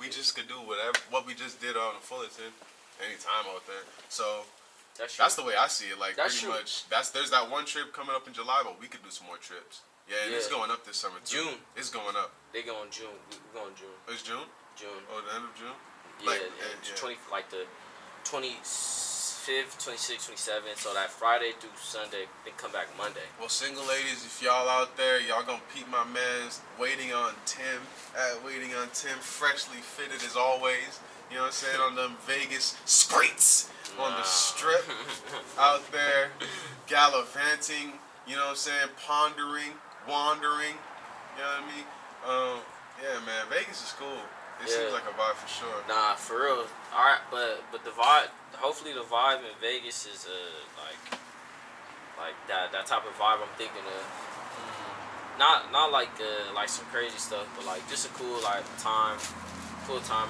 just could do what we just did on Fullerton anytime out there. So that's the way I see it. Like pretty much there's that one trip coming up in July, but we could do some more trips. Yeah, and it's going up this summer too. June. It's going up. They go in June. We go in June. It's June? June. Oh, the end of June? Yeah, the 25th, 26th, 27th, so that Friday through Sunday, then come back Monday. Well, single ladies, if y'all out there, y'all gonna peep my man's Waiting on Tim, freshly fitted as always. You know what I'm saying? On them Vegas streets, on the strip, out there, gallivanting, you know what I'm saying? Pondering, wandering, you know what I mean? Yeah, man, Vegas is cool. It seems like a vibe for sure. Nah, for real. All right, but the vibe. Hopefully, the vibe in Vegas is like that type of vibe I'm thinking of. Not like some crazy stuff, but like just a cool time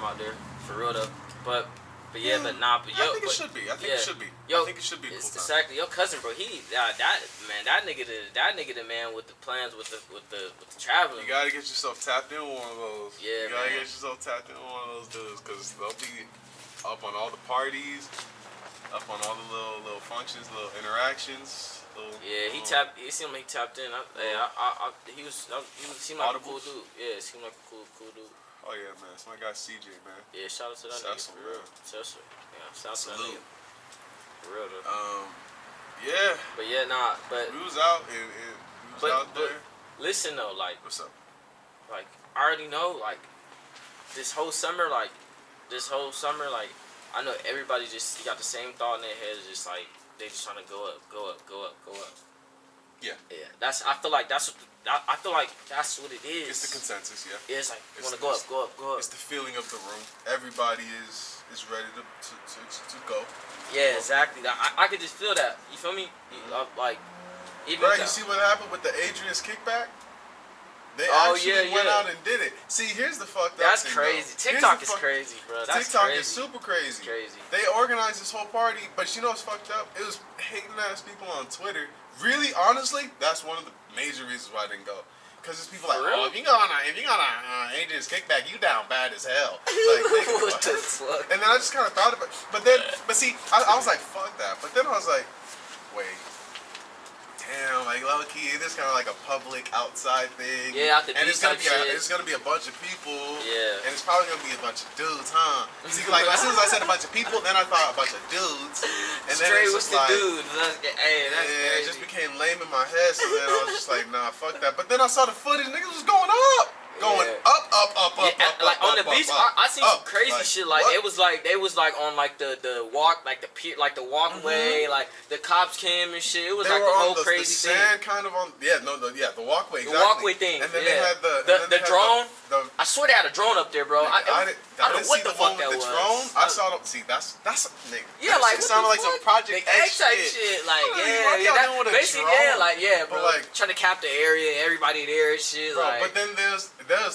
out there for real though. But But yeah, but nah, but yo, I think it should be. I think it should be. Yo, I think it should be a cool time. Exactly. Your cousin, bro, that nigga the man with the plans with the traveling. You gotta get yourself tapped in with one of those. Yeah, you gotta get yourself tapped in with one of those dudes, cause they'll be up on all the parties, up on all the little functions, little interactions. He tapped. It seemed like he tapped in. He seemed like a cool dude. Yeah, it seemed like a cool dude. Oh yeah, man. It's my guy CJ, man. Yeah, shout out to that nigga for real. Cecil. Yeah, shout out to that nigga. For real though. Yeah. But yeah, nah. But we was out and we was out there. Listen though, like. What's up? Like I already know, like this whole summer, like I know everybody just got the same thought in their head. It's just like they just trying to go up. Yeah. Yeah. I feel like that's what it is. It's the consensus, yeah. Yeah, it's like you want to go up. It's the feeling of the room. Everybody is ready to go. Yeah, exactly. I could just feel that. You feel me? Like even right. You see what happened with the Adrian's kickback? They actually went out and did it. See, here's the fucked up That's thing. crazy. Though. TikTok is crazy, bro. That's TikTok crazy. is super crazy. Crazy. They organized this whole party, but you know what's fucked up? It was hating ass people on Twitter. Really, honestly, that's one of the major reasons why I didn't go. Because there's people like, oh, if you go on Adrian's kickback, you down bad as hell. Like, nigga, what the fuck? And then I just kind of thought about it. But see, I was like, fuck that. But then I was like, wait. Damn, like low key, it is kind of like a public outside thing. Yeah, out the and beach it's gonna be a bunch of people. Yeah. And it's probably gonna be a bunch of dudes, huh? See, like as soon as I said a bunch of people, then I thought a bunch of dudes. And then straight it's with just like, dude. That's crazy. It just became lame in my head. So then I was just like, nah, fuck that. But then I saw the footage, niggas was going up. Going up. Like on the beach, I seen some crazy shit. Like what? it was like on like the walk, like the pier, like the walkway, like the cops came and shit. It was they like were the whole on crazy the sand thing. kind of on the walkway. Exactly. The walkway thing. And then they had the drone. I swear they had a drone up there, bro. I don't know what the fuck that was. Drone. I saw them. See, that's nigga. Yeah, like it sounded like some Project X type shit. Like basically, bro. Like trying to cap the area, everybody there and shit. Bro, like, but then there's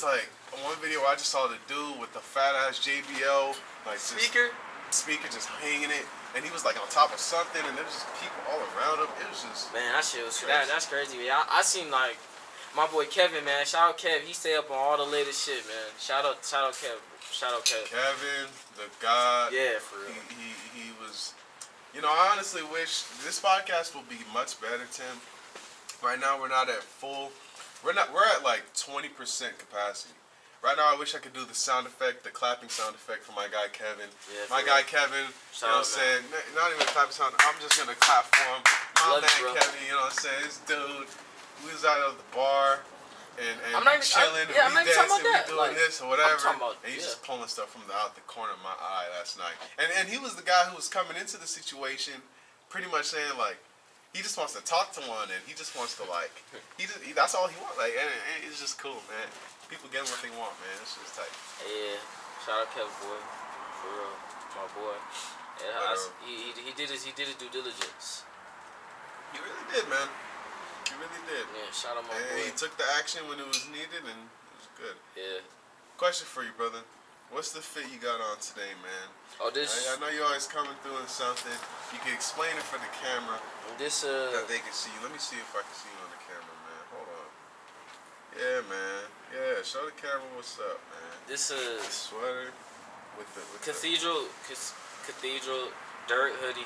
like one video where I just saw the dude with the fat ass JBL like speaker just hanging it, and he was like on top of something, and there was just people all around him. It was just that shit was crazy. That's crazy. Man. I seen like my boy Kevin, man. Shout out Kev. He stay up on all the latest shit, man. Shout out Kev. Kevin, the god. Yeah, for real. He was. You know, I honestly wish this podcast will be much better, Tim. Right now we're not at full. We're at like 20% capacity. Right now, I wish I could do the sound effect, the clapping sound effect for my guy Kevin. Yeah, my guy Kevin, you know what I'm saying? Not even a clapping sound. I'm just going to clap for him. My man Kevin, you know what I'm saying? This dude, we was out of the bar and chilling, and we dancing, we doing this or whatever. And he's just pulling stuff from out the corner of my eye last night. And he was the guy who was coming into the situation pretty much saying, like, he just wants to talk to one, and he just wants to, like, that's all he wants. Like, and it's just cool, man. People getting what they want, man. It's just tight. Yeah, shout out Kevin, boy, for real, my boy. Yeah, he did his due diligence. He really did, man. He really did. Yeah, shout out my boy. He took the action when it was needed, and it was good. Yeah. Question for you, brother. What's the fit you got on today, man? Oh, this. I know you're always coming through in something. You can explain it for the camera. This that they can see you. Let me see if I can see you on the camera, man. Hold on. Yeah, man. Yeah, show the camera what's up, man. This sweater with the cathedral dirt hoodie.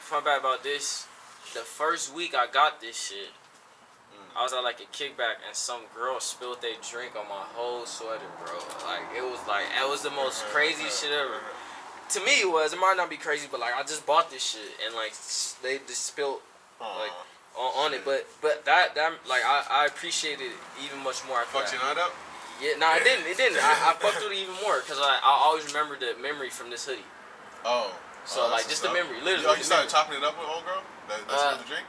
Fun fact about this: the first week I got this shit, I was at like a kickback and some girl spilled their drink on my whole sweater, bro. Like it was the most crazy shit ever. To me, it was. It might not be crazy, but like I just bought this shit and like they just spilled like on it. But that like I appreciate it even much more. Fucked your night up? Yeah, no, it didn't. I fucked with it even more because I always remember the memory from this hoodie. Oh. So like just the memory, literally. Oh, you started chopping it up with old girl? That spilled the drink?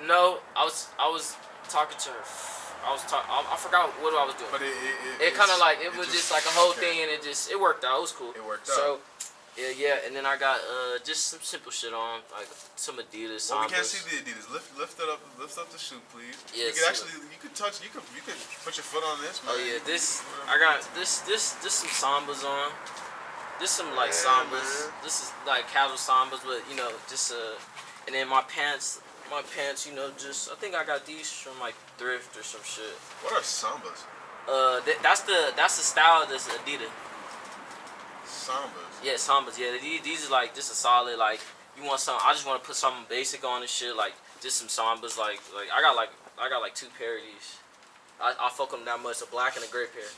No, I was talking to her. I forgot what I was doing. But it kind of like it was just like a whole thing, and it worked out. It was cool. It worked out. So yeah, and then I got just some simple shit on, like some Adidas. Well, we can't see the Adidas. Lift it up. Lift up the shoe, please. Yeah, you could touch. You could put your foot on this, man. Oh yeah, I got this some Sambas on. Just some like sambas. Man. This is like casual sambas, but you know, just and then my pants, you know, just I think I got these from like thrift or some shit. What are sambas? That's the style. That's Adidas. Sambas. Yeah, sambas. Yeah, these are like just a solid like. You want some? I just want to put something basic on and shit, like just some sambas. Like I got like 2 pair of these. I fuck them that much. A black and a gray pair.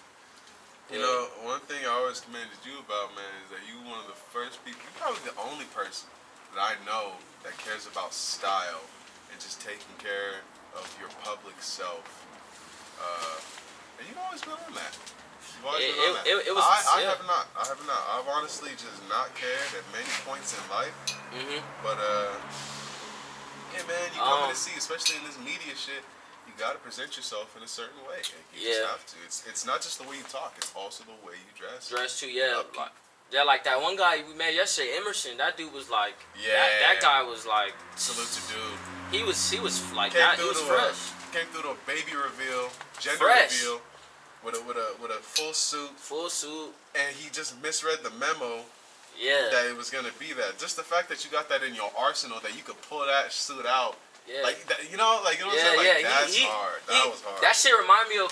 You know, one thing I always commended you about, man, is that you one of the first people. You're probably the only person that I know that cares about style and just taking care of your public self. And you've always been on that. You've always been on that. I have not. I have not. I've honestly just not cared at many points in life. But yeah, man, you come to see, especially in this media shit. You gotta present yourself in a certain way. You just have to. It's not just the way you talk; it's also the way you dress. Dress too, yeah. Like that one guy we met yesterday, Emerson. That dude was like, that guy was like, salute to dude. He was like that. He was fresh. Came through to a baby reveal, gender fresh. reveal, with a full suit. Full suit. And he just misread the memo. Yeah. That it was gonna be that. Just the fact that you got that in your arsenal, that you could pull that suit out. Yeah. Like that, you know what I'm saying? Like that's hard. That was hard. That shit remind me of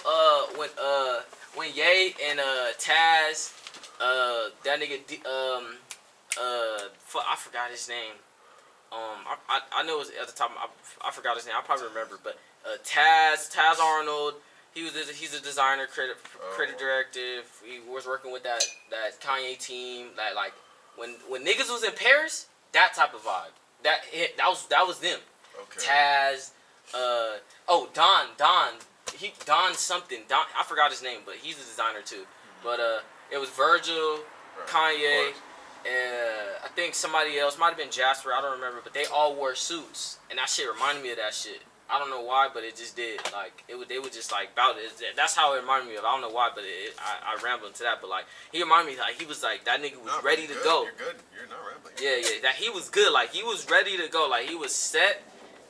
when Ye and Taz, that nigga I forgot his name. I know it was at the top. I forgot his name. I probably remember, but Taz Arnold. He's a designer, creative director. He was working with that Kanye team. That like when niggas was in Paris, that type of vibe. That was them. Okay. Taz, Don something. I forgot his name, but he's a designer too. But it was Virgil, Kanye, I think somebody else, might have been Jasper, I don't remember, but they all wore suits, and that shit reminded me of that shit. I don't know why, but it just did. Like they were just like about it. That's how it reminded me of. I don't know why, but I rambled into that. But like he reminded me, like he was like that nigga was ready to go. You're good. You're not rambling. Yeah. That he was good. Like he was ready to go. Like he was set.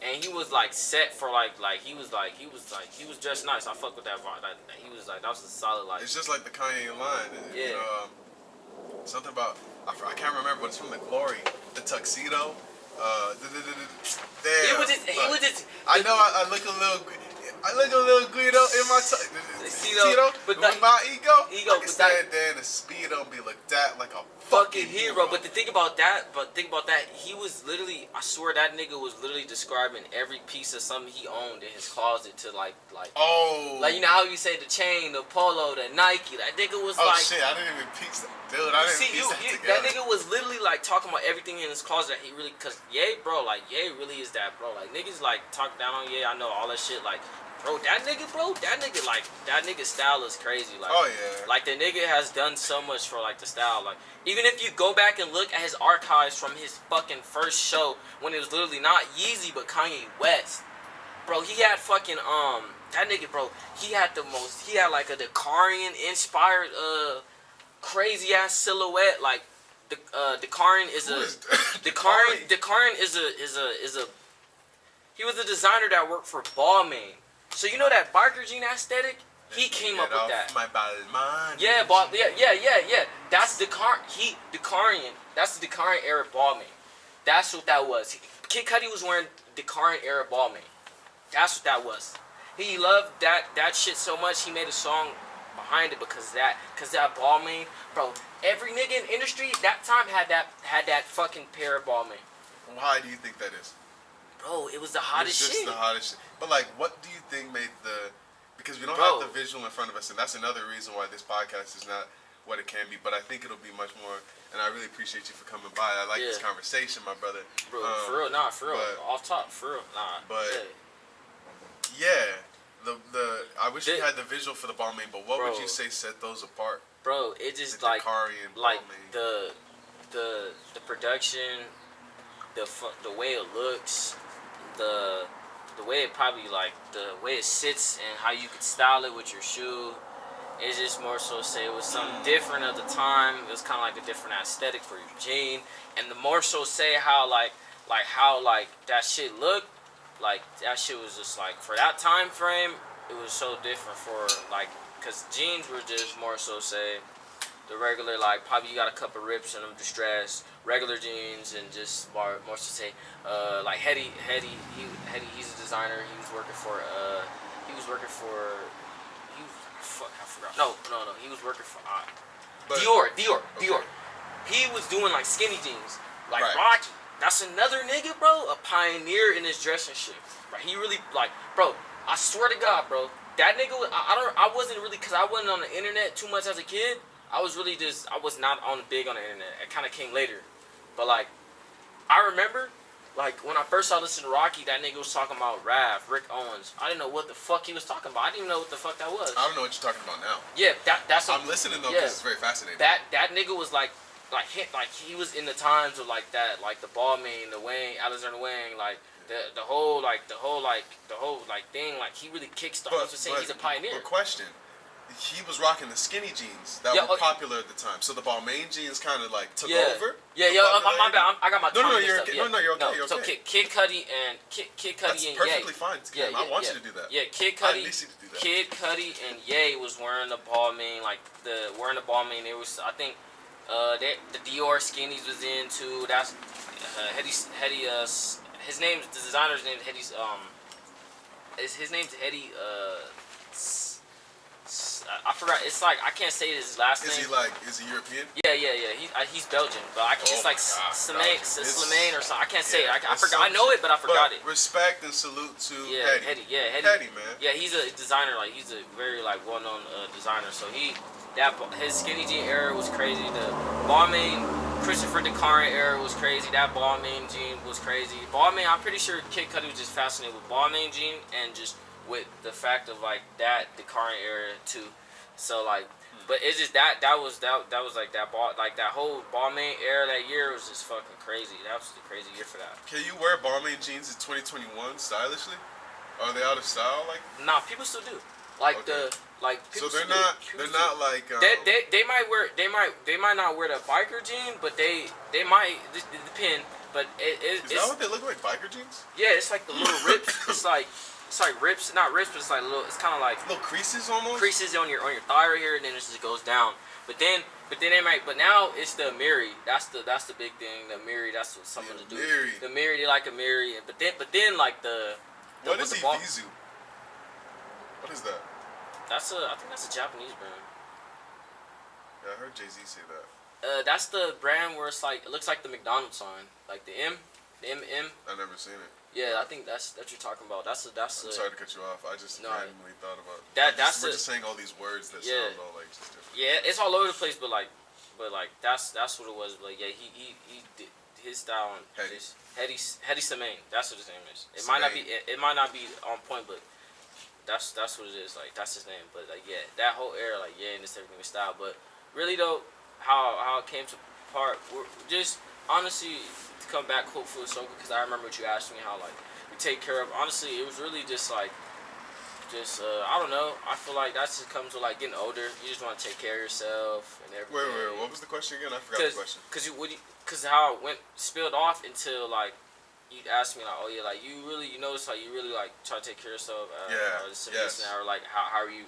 And he was like set for like he was dressed nice. I fuck with that vibe. He was like that was a solid like. It's just like the Kanye line. Yeah. You know, something about I can't remember, but it's from The Glory, the tuxedo. Damn. He was just. I know I look a little Guido in my tuxedo, but with my ego. I can stand there in a speedo and be looked at like a fucking hero. But think about that, he was literally, I swear that nigga was literally describing every piece of something he owned in his closet to like like you know how you say the chain, the polo, the Nike. That nigga was like, shit, I didn't even piece that, dude. I didn't piece that together. That nigga was literally like talking about everything in his closet. He really, cause Ye really is that, bro. Like niggas like talk down on Ye. I know all that shit. Like, bro, that nigga style is crazy. Like, like the nigga has done so much for like the style. Like, even if you go back and look at his archives from his fucking first show when it was literally not Yeezy but Kanye West, bro, he had fucking that nigga, bro, he had like a Dakarian inspired crazy ass silhouette. Like the Dakarian is a he was a designer that worked for Balmain. So you know that biker jean aesthetic? He came up with that. Yeah. That's Dakarian. That's the Dakarian era Balmain. That's what that was. Kid Cudi was wearing Dakarian era Balmain. That's what that was. He loved that shit so much. He made a song behind it because that Balmain, bro. Every nigga in the industry that time had that fucking pair of Balmain. Why do you think that is? Bro, it was the hottest shit. It's just the hottest shit. But like, what do you think made the? Because we don't have the visual in front of us, and that's another reason why this podcast is not what it can be. But I think it'll be much more. And I really appreciate you for coming by. I like this conversation, my brother. Bro, for real, off top, for real, nah. But yeah, the I wish we had the visual for the Balmain. But what would you say set those apart? Bro, it just the like the production, the way it looks, the way it probably like the way it sits and how you could style it with your shoe. It's just more so say it was something different at the time. It was kind of like a different aesthetic for your jean, and the more so say how how that shit looked, like that shit was just like for that time frame, it was so different for like, cause jeans were just more so say the regular, like, probably you got a couple rips in them, distressed, regular jeans, and just more to say, like Hetty, he's a designer. He was working for, fuck, I forgot. No, he was working for, Dior. He was doing, like, skinny jeans, like Rocky. That's another nigga, bro, a pioneer in his dressing shit. Right? He really, like, bro, I swear to God, bro, that nigga, I wasn't really, because I wasn't on the internet too much as a kid. I was really I was not big on the internet. It kind of came later. But, like, I remember, like, when I first started listening to Rocky, that nigga was talking about Rick Owens. I didn't know what the fuck he was talking about. I didn't even know what the fuck that was. I don't know what you're talking about now. Yeah, that's I'm listening, though, because it's very fascinating. That nigga was, like he was in the times of, like, that, like, the Balmain, the Wayne, Alexander Wang, like, the whole thing, like, he really kickstarted. I was just saying, he's a pioneer. But question, he was rocking the skinny jeans that were popular at the time. So the Balmain jeans kind of, like, took over. Yeah, my bad. I got my No, you're okay. You're okay. So Kid Cudi and That's and perfectly Ye. fine. I want you to do that. Yeah, Kid Cudi and Ye was wearing the Balmain, like, It was, I think, the Dior skinnies was in too. That's Hetty. His name, the designer's name is Hetty. His name's Hetty. I forgot. It's like, I can't say his last name. Is he European? Yeah. He's Belgian, but it's like Slimane or something. I can't say it. I forgot. I know it, but I forgot it. Respect and salute to Hetty. Hetty, man. Yeah, he's a designer. Like, he's a very, like, well-known designer. So his skinny jean era was crazy. The Balmain, Christopher DeCarn era was crazy. That Balmain jean was crazy. Balmain, I'm pretty sure Kid Cudi was just fascinated with Balmain jean and just with the fact of, like, that DeCarn era too. So, like, but it's just that was like that whole Balmain era that year was just fucking crazy. That was the crazy year for that. Can you wear Balmain jeans in 2021 stylishly? Are they out of style? Like, nah, people still do. Like, okay. So they're not like they might not wear the biker jean, but they might. It depend. But is that what they look like, biker jeans? Yeah, it's like the little rips. It's like rips, not rips, but it's like little. It's kind of like little creases almost. Creases on your thigh right here, and then it just goes down. But they might. But now it's the Amiri. That's the big thing. The Amiri. That's what something to do. The Amiri. They like Amiri. But then like the what is Evisu? What is that? I think that's a Japanese brand. Yeah, I heard Jay-Z say that. That's the brand where it's like, it looks like the McDonald's sign, like the M. I've never seen it. Yeah, I think that's what you're talking about. I'm sorry to cut you off. I just randomly thought about that. We're just saying all these words that sound all like just different. Yeah, it's all over the place, but that's what it was. Like, yeah, he did his style on Hetty Semaine. That's what his name is. It might not be on point, but that's what it is. Like, that's his name. But, like, yeah, that whole era, like, yeah, and this everything with style. But really though, how it came to part, we're just honestly to come back hopefully so, because I remember what you asked me, how, like, we take care of. Honestly, it was really just like, I don't know. I feel like that just comes with, like, getting older. You just want to take care of yourself and everything. Wait, what was the question again? I forgot the question. Because how it spilled off until, like, you asked me, like, oh yeah, like, you notice, like, you really, like, try to take care of yourself. Or like, how you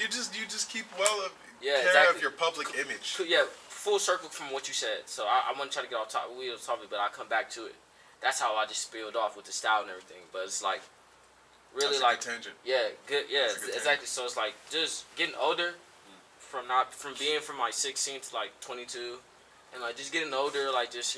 just keep care exactly. of your public image. Yeah, full circle from what you said. So I want to try to get off topic, but I'll come back to it. That's how I just spilled off with the style and everything. But it's like, really, like, good tangent. Yeah, good. Yeah, exactly. So it's like just getting older, from being from like 16 to like 22, and like just getting older, like just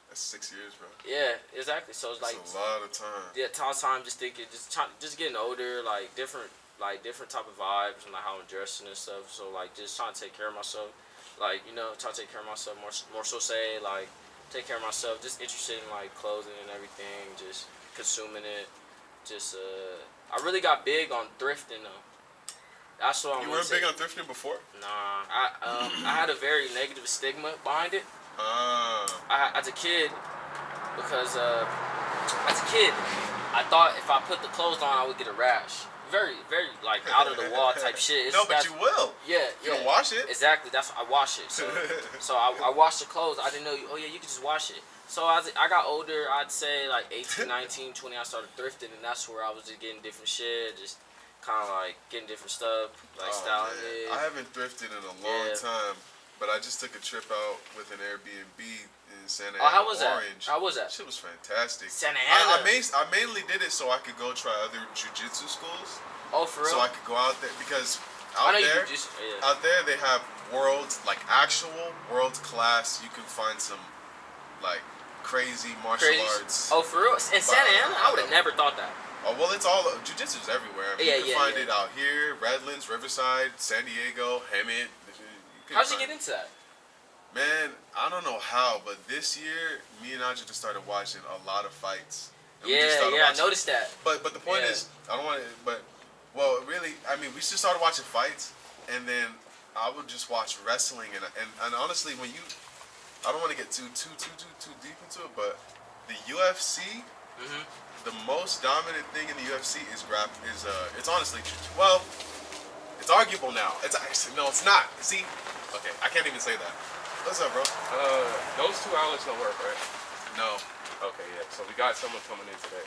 That's 6 years, bro. Yeah, exactly. So it's like a lot of time. Yeah, time. Just thinking, just getting older, like different type of vibes and like how I'm dressing and stuff. So like just trying to take care of myself, like try to take care of myself more so say like take care of myself. Just interested in like clothing and everything, just consuming it. Just I really got big on thrifting though. That's what You weren't big on thrifting before? Nah, I had a very negative stigma behind it. As a kid, because I thought if I put the clothes on, I would get a rash. Very, very like out of the wall type shit. But you will. Yeah, you don't wash it. Exactly. That's I wash it. So I wash the clothes. I didn't know. Oh yeah, you could just wash it. So as I got older, I'd say like 18, 19, 20, I started thrifting, and that's where I was just getting different shit, just kind of like getting different stuff, like styling it. I haven't thrifted in a long time, but I just took a trip out with an Airbnb in Santa Ana. Oh, how was Orange. that? How was that? Shit was fantastic. Santa Ana. I mainly did it so I could go try other jiu-jitsu schools. Oh, for real? So I could go out there because out there they have actual world class. You can find some like crazy martial arts. Oh, for real? In Santa Ana? I would have never thought that. Oh, well, it's all jiu-jitsu's everywhere. I mean, you can find it out here, Redlands, Riverside, San Diego, Hemet. How'd you get into that? Man, I don't know how, but this year, me and Aja just started watching a lot of fights. I noticed that. But the point is, I don't want to, well, really, I mean, we just started watching fights, and then I would just watch wrestling, and honestly, when you, I don't want to get too deep into it, but the UFC, the most dominant thing in the UFC is it's honestly, well, it's arguable now. It's actually, no, it's not. See, okay, I can't even say that. What's up, bro? Those 2 outlets don't work, right? No. Okay, yeah. So we got someone coming in today.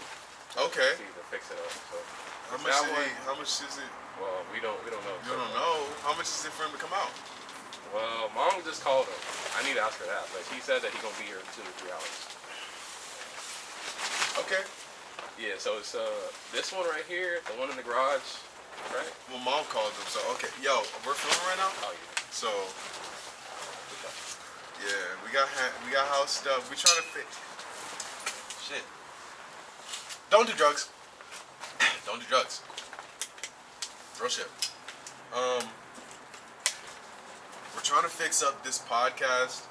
Okay. To fix it up. So how much is it? Well, we don't know. You don't know. How much is it for him to come out? Well, Mom just called him. I need to ask her that, but he said that he's gonna be here in 2 to 3 hours. Okay. Yeah. So it's this one right here, the one in the garage, right? Well, Mom called him, so okay. Yo, we're filming right now. Oh yeah. So. Yeah, we got house stuff. We trying to fix. Shit. Don't do drugs. Don't do drugs. Real shit. We're trying to fix up this podcast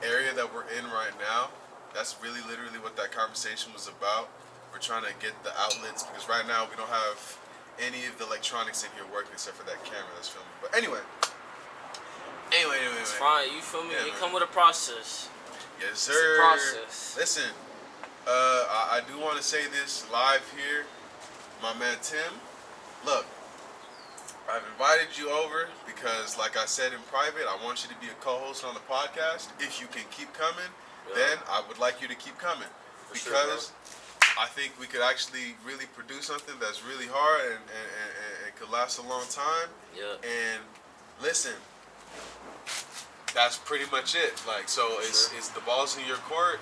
area that we're in right now. That's really literally what that conversation was about. We're trying to get the outlets because right now we don't have any of the electronics in here working except for that camera that's filming. But anyway. It's fine. You feel me? Yeah, it come with a process. Yes, sir. It's a process. Listen, I do want to say this live here. My man Tim, look, I've invited you over because, like I said in private, I want you to be a co-host on the podcast. If you can keep coming, then I would like you to keep coming. Because I think we could actually really produce something that's really hard and could last a long time. Yeah. And listen, that's pretty much it. Like, so it's the ball's in your court.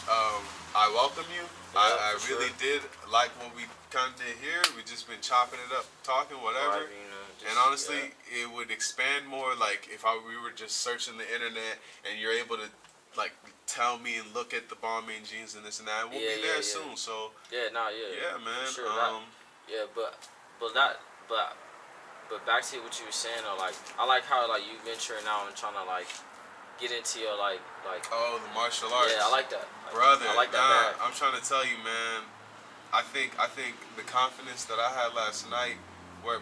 I welcome you. I really did like what we kind of did here. We just been chopping it up, talking, whatever. And honestly, it would expand more. Like if we were just searching the internet and you're able to like tell me and look at the Balmain jeans and this and that. We'll be there soon. So yeah, man. Sure, but back to what you were saying though, like I like how like you venturing out and trying to like get into your like the martial arts. Yeah, I like that. Brother, I like that. I'm trying to tell you, man. I think the confidence that I had last night,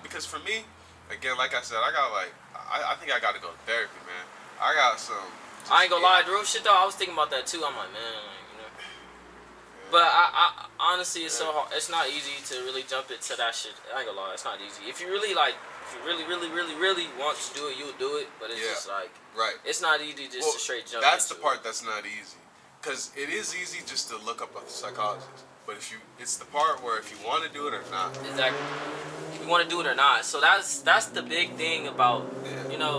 because for me, again, like I said, I think I got to go to therapy, man. I got some. I ain't gonna lie, real shit though. I was thinking about that too. I'm like, man, you know. Yeah. But I honestly, it's so hard. It's not easy to really jump into that shit. I ain't gonna lie, it's not easy. If you really really want to do it, you'll do it. But it's just like, it's not easy just to straight jump. That's the part that's not easy, because it is easy just to look up a psychologist. But it's the part where if you want to do it or not. Exactly. If you want to do it or not. So that's the big thing about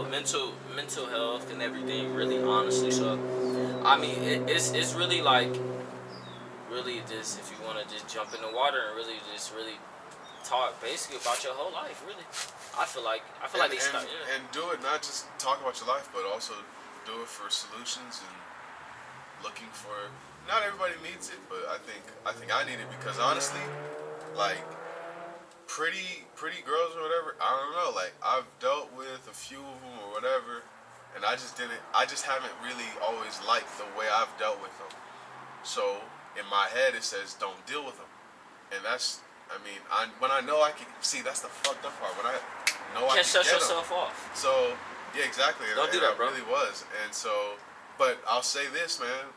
mental health and everything. Really, honestly. So I mean, it's really like just if you want to just jump in the water and really talk basically about your whole life. Really, I feel like they start and do it, not just talk about your life, but also do it for solutions and looking for. Not everybody needs it, but I think I need it because honestly, like pretty girls or whatever, I don't know. Like I've dealt with a few of them or whatever, and I just haven't really always liked the way I've dealt with them. So in my head it says don't deal with them, and that's when I know I can see, that's the fucked up part. When I know I can shut get yourself them. off. So yeah, exactly. Don't do that, bro. It really was, and so. But I'll say this, man.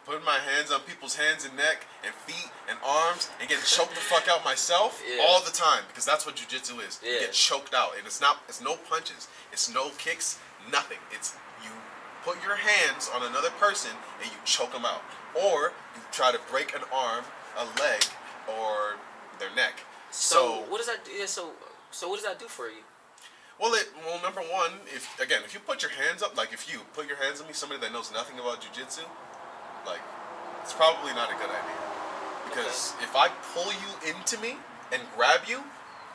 Putting my hands on people's hands and neck and feet and arms and getting choked the fuck out myself all the time, because that's what jiu-jitsu is. You get choked out, and it's no punches, it's no kicks, nothing. It's you put your hands on another person and you choke them out, or you try to break an arm, a leg, or their neck. So what does that do? Yeah, so what does that do for you? Well, number one, if you put your hands up, like if you put your hands on me, somebody that knows nothing about jiu-jitsu, like, it's probably not a good idea. Because if I pull you into me and grab you,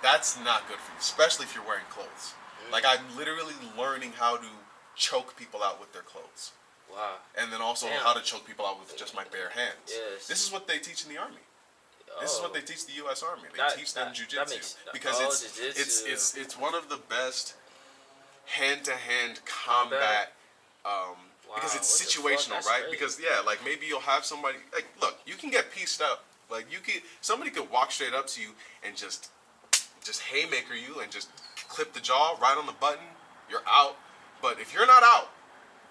that's not good for you, especially if you're wearing clothes. Like, I'm literally learning how to choke people out with their clothes. Wow. And then also how to choke people out with just my bare hands. Yes. This is what they teach in the Army. This is what they teach the U.S. Army. They teach them jiu-jitsu because it's one of the best hand-to-hand combat. Because it's situational, right? Great. Because like maybe you'll have somebody like, look, you can get pieced up. Like somebody could walk straight up to you and just haymaker you and just clip the jaw right on the button. You're out. But if you're not out,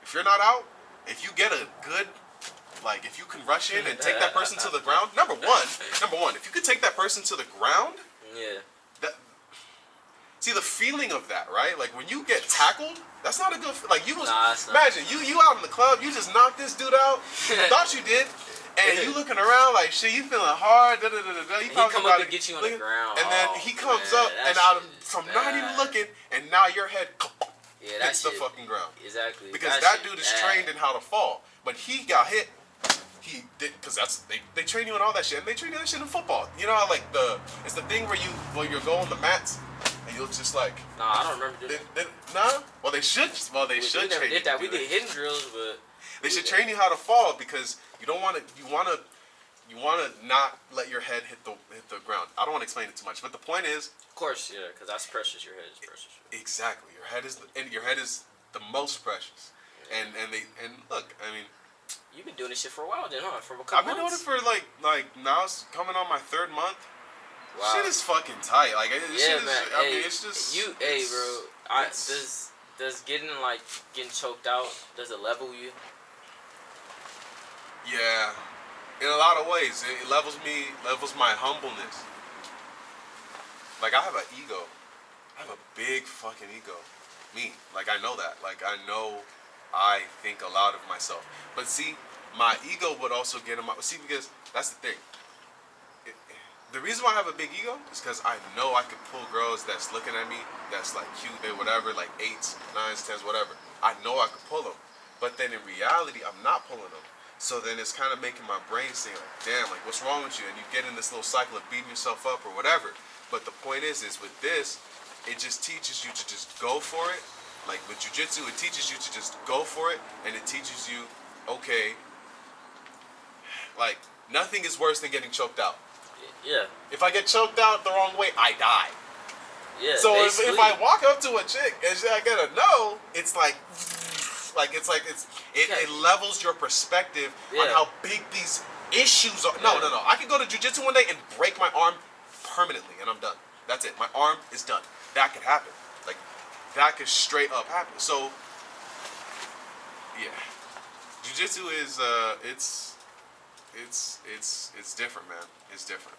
if you get a good, like, if you can rush in and take that person to the ground, number one, if you could take that person to the ground, see the feeling of that, right? Like when you get tackled, that's not a good. Like imagine you out in the club, you just knocked this dude out, you thought you did, and you looking around like shit, you feeling hard. He come up and get you on the ground, and then he comes up and from not even looking, and now your head hits the fucking ground. Exactly. Because that dude is trained in how to fall, but he got hit. He did, because they train you in all that shit, and they train you that shit in football. You know how like it's the thing where you go on the mats and you'll just like. Nah, I don't remember doing that. Nah. Well, they should. We never did that. We did hidden drills, but they should train you how to fall because you don't want to. You want to not let your head hit the ground. I don't want to explain it too much, but the point is. Of course, yeah, because that's precious. Your head is precious. Exactly. Your head is the most precious. Yeah. And look, I mean. You've been doing this shit for a while, then, huh? For a couple months. I've been doing it for like now it's coming on my 3rd month. Wow. Shit is fucking tight. Like man. I mean, it's just bro. Does getting choked out, does it level you? Yeah, in a lot of ways, it levels my humbleness. Like I have an ego. I have a big fucking ego. Me, like I know that. Like I know. I think a lot of myself. But see, my ego would also get in my... See, because that's the thing. The reason why I have a big ego is because I know I could pull girls that's looking at me, that's like cute, they whatever, like 8s, 9s, 10s, whatever. I know I could pull them. But then in reality, I'm not pulling them. So then it's kind of making my brain say, like, damn, like, what's wrong with you? And you get in this little cycle of beating yourself up or whatever. But the point is with this, it just teaches you to just go for it. Like with jiu-jitsu, it teaches you to just go for it, and it teaches you, okay, like nothing is worse than getting choked out. Yeah. If I get choked out the wrong way, I die. Yeah. So if I walk up to a chick and I get a no, it's like it levels your perspective on how big these issues are. No. I could go to jiu-jitsu one day and break my arm permanently, and I'm done. That's it. My arm is done. That could happen. Like. That could straight up happen. So, yeah, jiu-jitsu is it's different, man. It's different.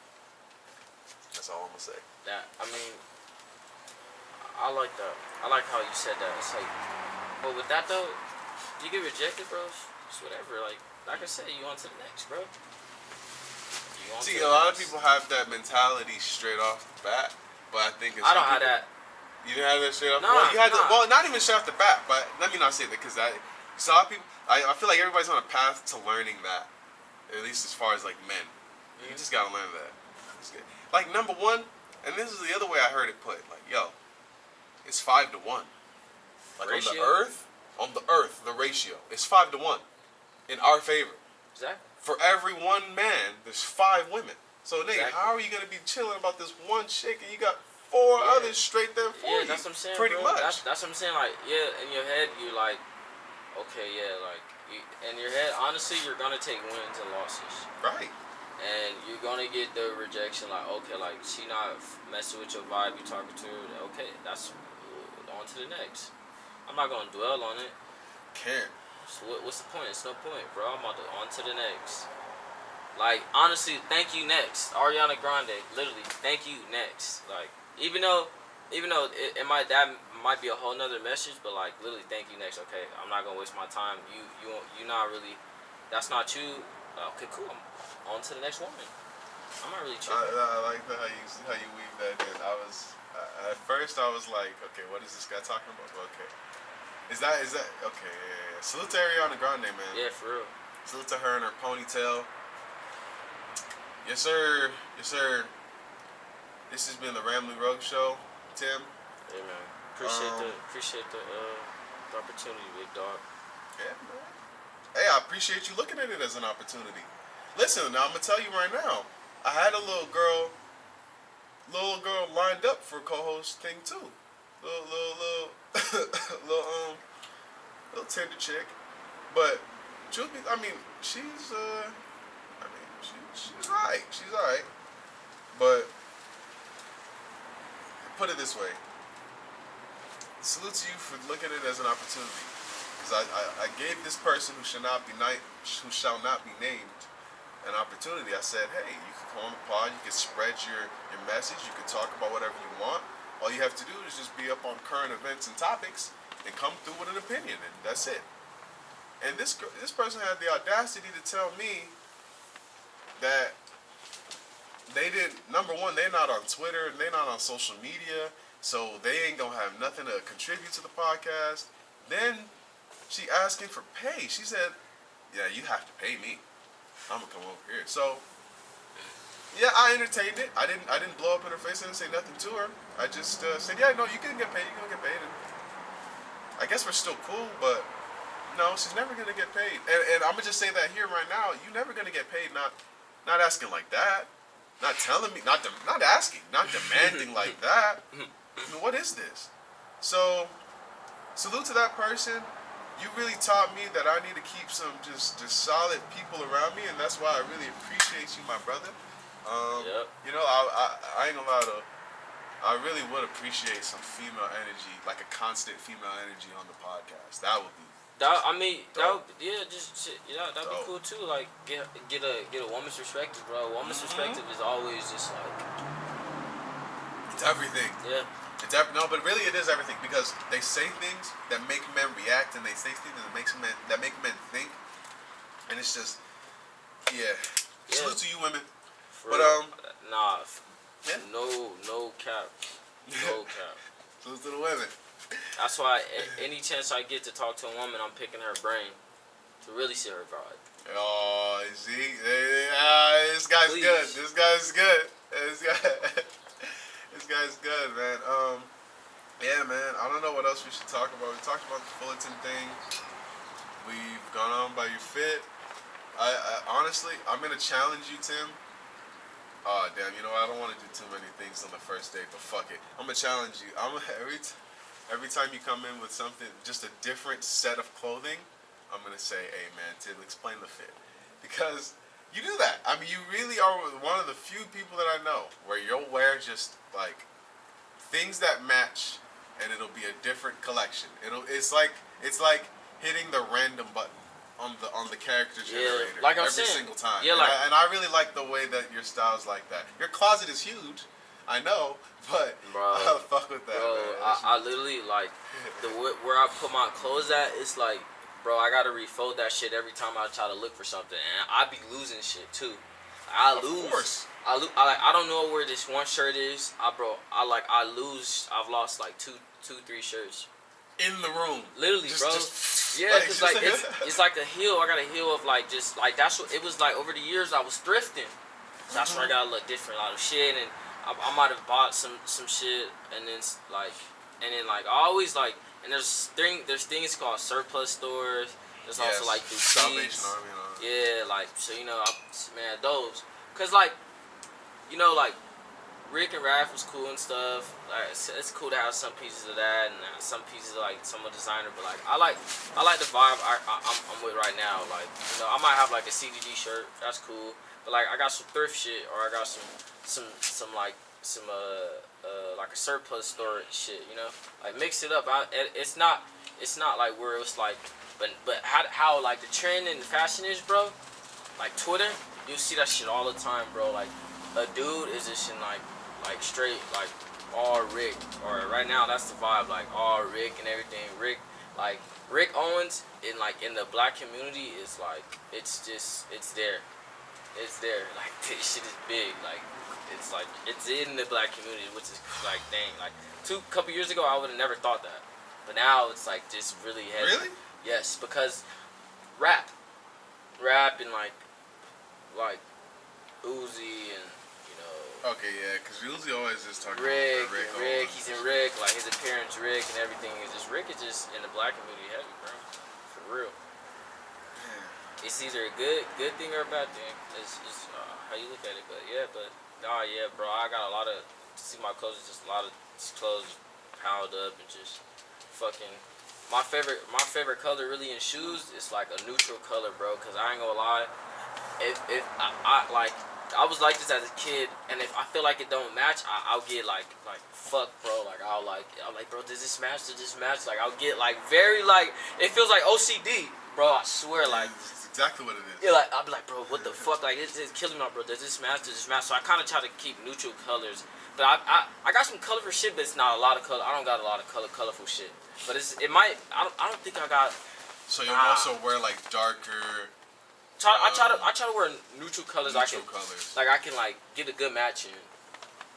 That's all I'm gonna say. I mean, I like that. I like how you said that. It's like, but with that though, you get rejected, bro. It's whatever. Like I said, you on to the next, bro. See, a lot of people have that mentality straight off the bat, but I think I don't have that. You didn't have that straight off? Nah, well, not even straight off the bat, but let me not say that because a lot of people, I feel like everybody's on a path to learning that, at least as far as like men. You just gotta learn that. Like number one, and this is the other way I heard it put. Like, yo, it's 5 to 1. Like ratio? on the earth, the ratio is 5 to 1 in our favor. Exactly. For every one man, there's 5 women. So nigga, how are you gonna be chilling about this one chick and you got 4 others straight there for you? Yeah, that's what I'm saying. Pretty much. That's what I'm saying. Like, yeah, in your head, you're like, okay, yeah, like, in your head, honestly, you're gonna take wins and losses. Right. And you're gonna get the rejection, like, okay, like, she not messing with your vibe, you talking to her, okay, that's on to the next. I'm not gonna dwell on it. Can't. So what's the point? It's no point, bro. I'm about to on to the next. Like, honestly, thank you next. Ariana Grande, literally, thank you next. Like, even though it might be a whole nother message, but like literally thank you next. Okay, I'm not gonna waste my time. You not really, that's not you. Okay, cool. I'm on to the next woman. I'm not really tripping. I like how you weave that in. At first I was like, okay, what is this guy talking about? Okay, is that okay? Yeah. Salute to Ariana Grande, man. Yeah, for real. Salute to her and her ponytail. Yes, sir. Yes, sir. This has been the Rambling Rowgh Show, Tim. Hey, man. Appreciate the opportunity, big dog. Yeah, man. Hey, I appreciate you looking at it as an opportunity. Listen, now I'm gonna tell you right now. I had a little girl lined up for co-host thing too. Little little tender chick, but truth be, she's alright. She's alright, but put it this way. Salute to you for looking at it as an opportunity. Because I gave this person who shall not be named an opportunity. I said, hey, you can come on the pod, you can spread your message, you can talk about whatever you want. All you have to do is just be up on current events and topics and come through with an opinion, and that's it. And this person had the audacity to tell me that they didn't, number one, they're not on Twitter, they're not on social media, so they ain't gonna have nothing to contribute to the podcast. Then she asking for pay. She said, yeah, you have to pay me. I'm gonna come over here. So yeah, I entertained it. I didn't blow up in her face. I didn't say nothing to her. I just said, yeah, no, you can get paid. You're gonna get paid. And I guess we're still cool, but no, she's never gonna get paid. And I'm gonna just say that here right now. You're never gonna get paid. Not asking like that. Not telling me. Not asking. Not demanding like that. I mean, what is this? So salute to that person. You really taught me that I need to keep some just solid people around me, and that's why I really appreciate you, my brother. Yep. You know, I ain't gonna lie to. I really would appreciate some female energy, like a constant female energy on the podcast. That would be. That'd dope. be cool too. Like get a woman's perspective, bro. A woman's perspective is always just like it's everything. Yeah. No, but really it is everything, because they say things that make men react, and they say things that make men think, and it's just yeah. Salute to you, women. But nah, yeah. no cap, no cap. Salute to the women. That's why any chance I get to talk to a woman, I'm picking her brain to really see her vibe. Oh, see, this guy's Please. good. This guy's good. This guy's good, man. Yeah, man. I don't know what else we should talk about. We talked about the Fullerton thing. We've gone on by your fit. I honestly, I'm gonna challenge you, Tim. Oh, damn. You know, I don't want to do too many things on the first date, but fuck it. I'm gonna challenge you. Every time you come in with something, just a different set of clothing, I'm gonna say, hey, man, Tim, explain the fit, because you do that. I mean, you really are one of the few people that I know where you'll wear just like things that match, and it'll be a different collection. It's like hitting the random button on the character generator, like I'm every saying. single time. Yeah, and I really like the way that your style's like that. Your closet is huge, I know, but Bro, I'll fuck with that. Bro, man. I literally like where I put my clothes at. It's like, bro, I gotta refold that shit every time I try to look for something, and I be losing shit too. I lose. Of course. I don't know where this one shirt is. I've lost like two, 3 shirts. In the room. Literally, bro. Yeah, because like it's like a heel. I got a heel of like just like that's what it was like over the years. I was thrifting. So that's where I got a look different, a lot of shit, and I might have bought some shit, and then I always like, and there's things called surplus stores. There's also like boutiques. Yeah, like so man, those, cause like like Rick and Raph was cool and stuff. Like it's cool to have some pieces of that and some pieces of like some of the designer, but like I like the vibe I'm with right now. Like I might have like a CDD shirt, that's cool, but like I got some thrift shit, or I got some like a surplus store shit. Like mix it up. It's not like where it's like, but how like the trend in the fashion is, bro. Like Twitter, you see that shit all the time, bro. Like a dude is just in like straight like all Rick, or right now that's the vibe, like all Rick and everything. Rick Owens in the black community is like it's there. it's there. Like this shit is big. Like it's in the black community, which is like dang. Like couple years ago, I would have never thought that, but now it's like just really heavy. Really? Yes, because rap and like Uzi and you know. Okay, yeah, because Uzi always just talking Rick, about Rick, he's in Rick, like his appearance, Rick, and everything is just Rick is just in the black community heavy, bro, for real. Yeah. It's either a good thing or a bad thing. It's how you look at it, but yeah, bro, I got a lot of see my clothes, just a lot of clothes piled up and just fucking. My favorite color really in shoes is like a neutral color, bro, cause I ain't gonna lie, if I like. I was like this as a kid, and if I feel like it don't match, I'll get like fuck, bro. Like I'm like, bro, does this match? Does this match? Like I'll get like very like it feels like OCD, bro. I swear, like it's exactly what it is. yeah, like I'll be like, bro, what the fuck? Like it's killing me, bro. Does this match? Does this match? So I kind of try to keep neutral colors, but I got some colorful shit, but it's not a lot of color. I don't got a lot of colorful shit, but it might. I don't think I got. So you'll also wear like darker. I try to wear neutral colors. Neutral colors. Like I can like get a good match in,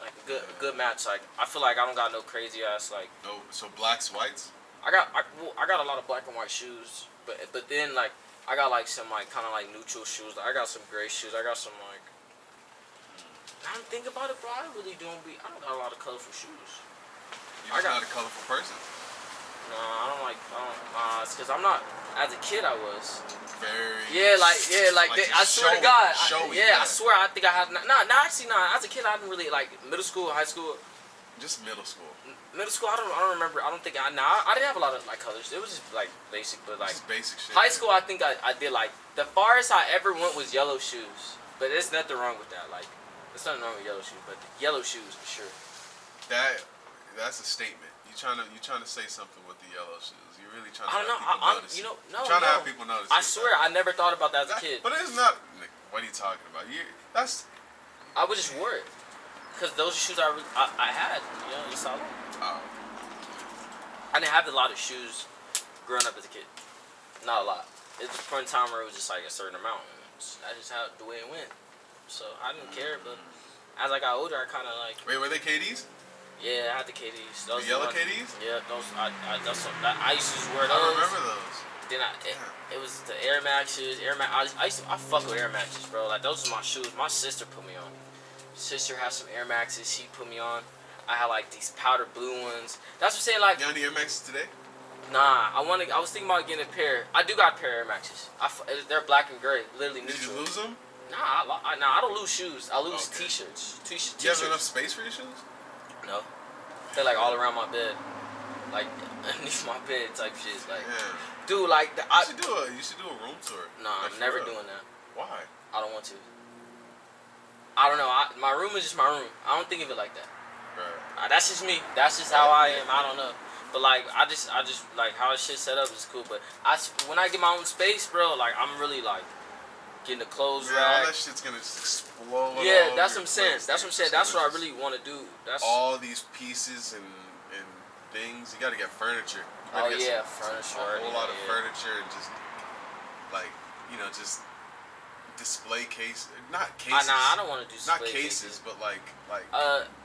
like a good match. Like I feel like I don't got no crazy ass like. No, so blacks, whites. I got a lot of black and white shoes, but then like I got like some like kind of like neutral shoes. Like, I got some gray shoes. I got some like. I don't think about it, bro. I don't got a lot of colorful shoes. You're just not a colorful person. No, I don't like. It's because I'm not. As a kid, I was. Very. Yeah, like I swear to God. Showy, I swear. I think I had. Actually, as a kid, I didn't really like middle school, high school. Just middle school. Middle school, I don't remember. I don't think I didn't have a lot of like colors. It was just like basic, but like just basic shit. high school, I think I did like the farthest I ever went was yellow shoes. But there's nothing wrong with that. Like there's nothing wrong with yellow shoes, but yellow shoes for sure. That's a statement. You trying to say something with the yellow shoes. You really trying to I don't know. have people notice. No. Trying to have people notice. I swear, I never thought about that as a kid. But it's not. What are you talking about? I would just wear it because those shoes I had. You know, you saw them. Oh. I didn't have a lot of shoes growing up as a kid. Not a lot. It was a point in time where it was just like a certain amount. That's just how the way it went. So I didn't care. But as I got older, I kind of like. Wait, were they KDs? Yeah, I had the KDs. The yellow KDs? Yeah, those. I used to just wear those. I remember those. Then it was the Air Maxes. I fuck with Air Maxes, bro. Like those are my shoes. My sister put me on. Sister has some Air Maxes. She put me on. I had like these powder blue ones. That's what I'm saying. Like. You got any Air Maxes today? Nah, I was thinking about getting a pair. I do got a pair of Air Maxes. They're black and gray, literally neutral. Did you lose them? Nah, I don't lose shoes. I lose t-shirts. Do you have enough space for your shoes? No, they're like all around my bed, like underneath my bed type shit. Like, dude, like you should do a room tour. Nah, I'm never doing that. Why? I don't want to. I don't know. My room is just my room. I don't think of it like that. Right. That's just me. That's just how I am. I don't know. But like, I just like how shit set up is cool. But when I get my own space, bro, like I'm really like getting the clothes rack. All that shit's gonna just explode. Yeah, that's what I'm saying. That's what I'm saying. That's what I really want to do. That's all these pieces and things. You gotta get furniture. Furniture. A whole lot of furniture and just like just display case. Not cases. Nah, I don't want to do display not cases, but like.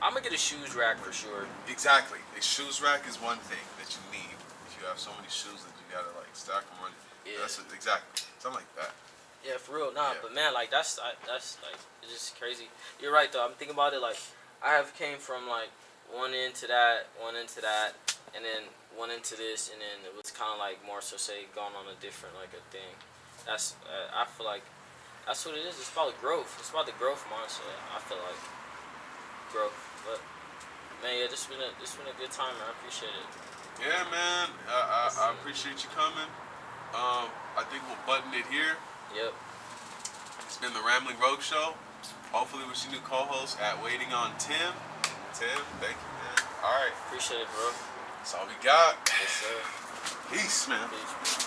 I'm gonna get a shoes rack for sure. Exactly. A shoes rack is one thing that you need if you have so many shoes that you gotta like stack them on. Yeah. That's exactly something like that. Yeah, for real. Nah, but man, like that's like it's just crazy. You're right though. I'm thinking about it. Like I have came from like one into that, and then one into this, and then it was kind of like more so say going on a different like a thing. That's I feel like that's what it is. It's about the growth. It's about the growth mindset. I feel like growth. But man, yeah, this has been a good time, man. I appreciate it. Yeah, man. I appreciate you coming. I think we'll button it here. Yep. It's been the Rambling Rowgh Show. Hopefully with your new co-host at Waiting on Tim. Tim, thank you, man. All right. Appreciate it, bro. That's all we got. Yes, sir. Peace, man. Peace.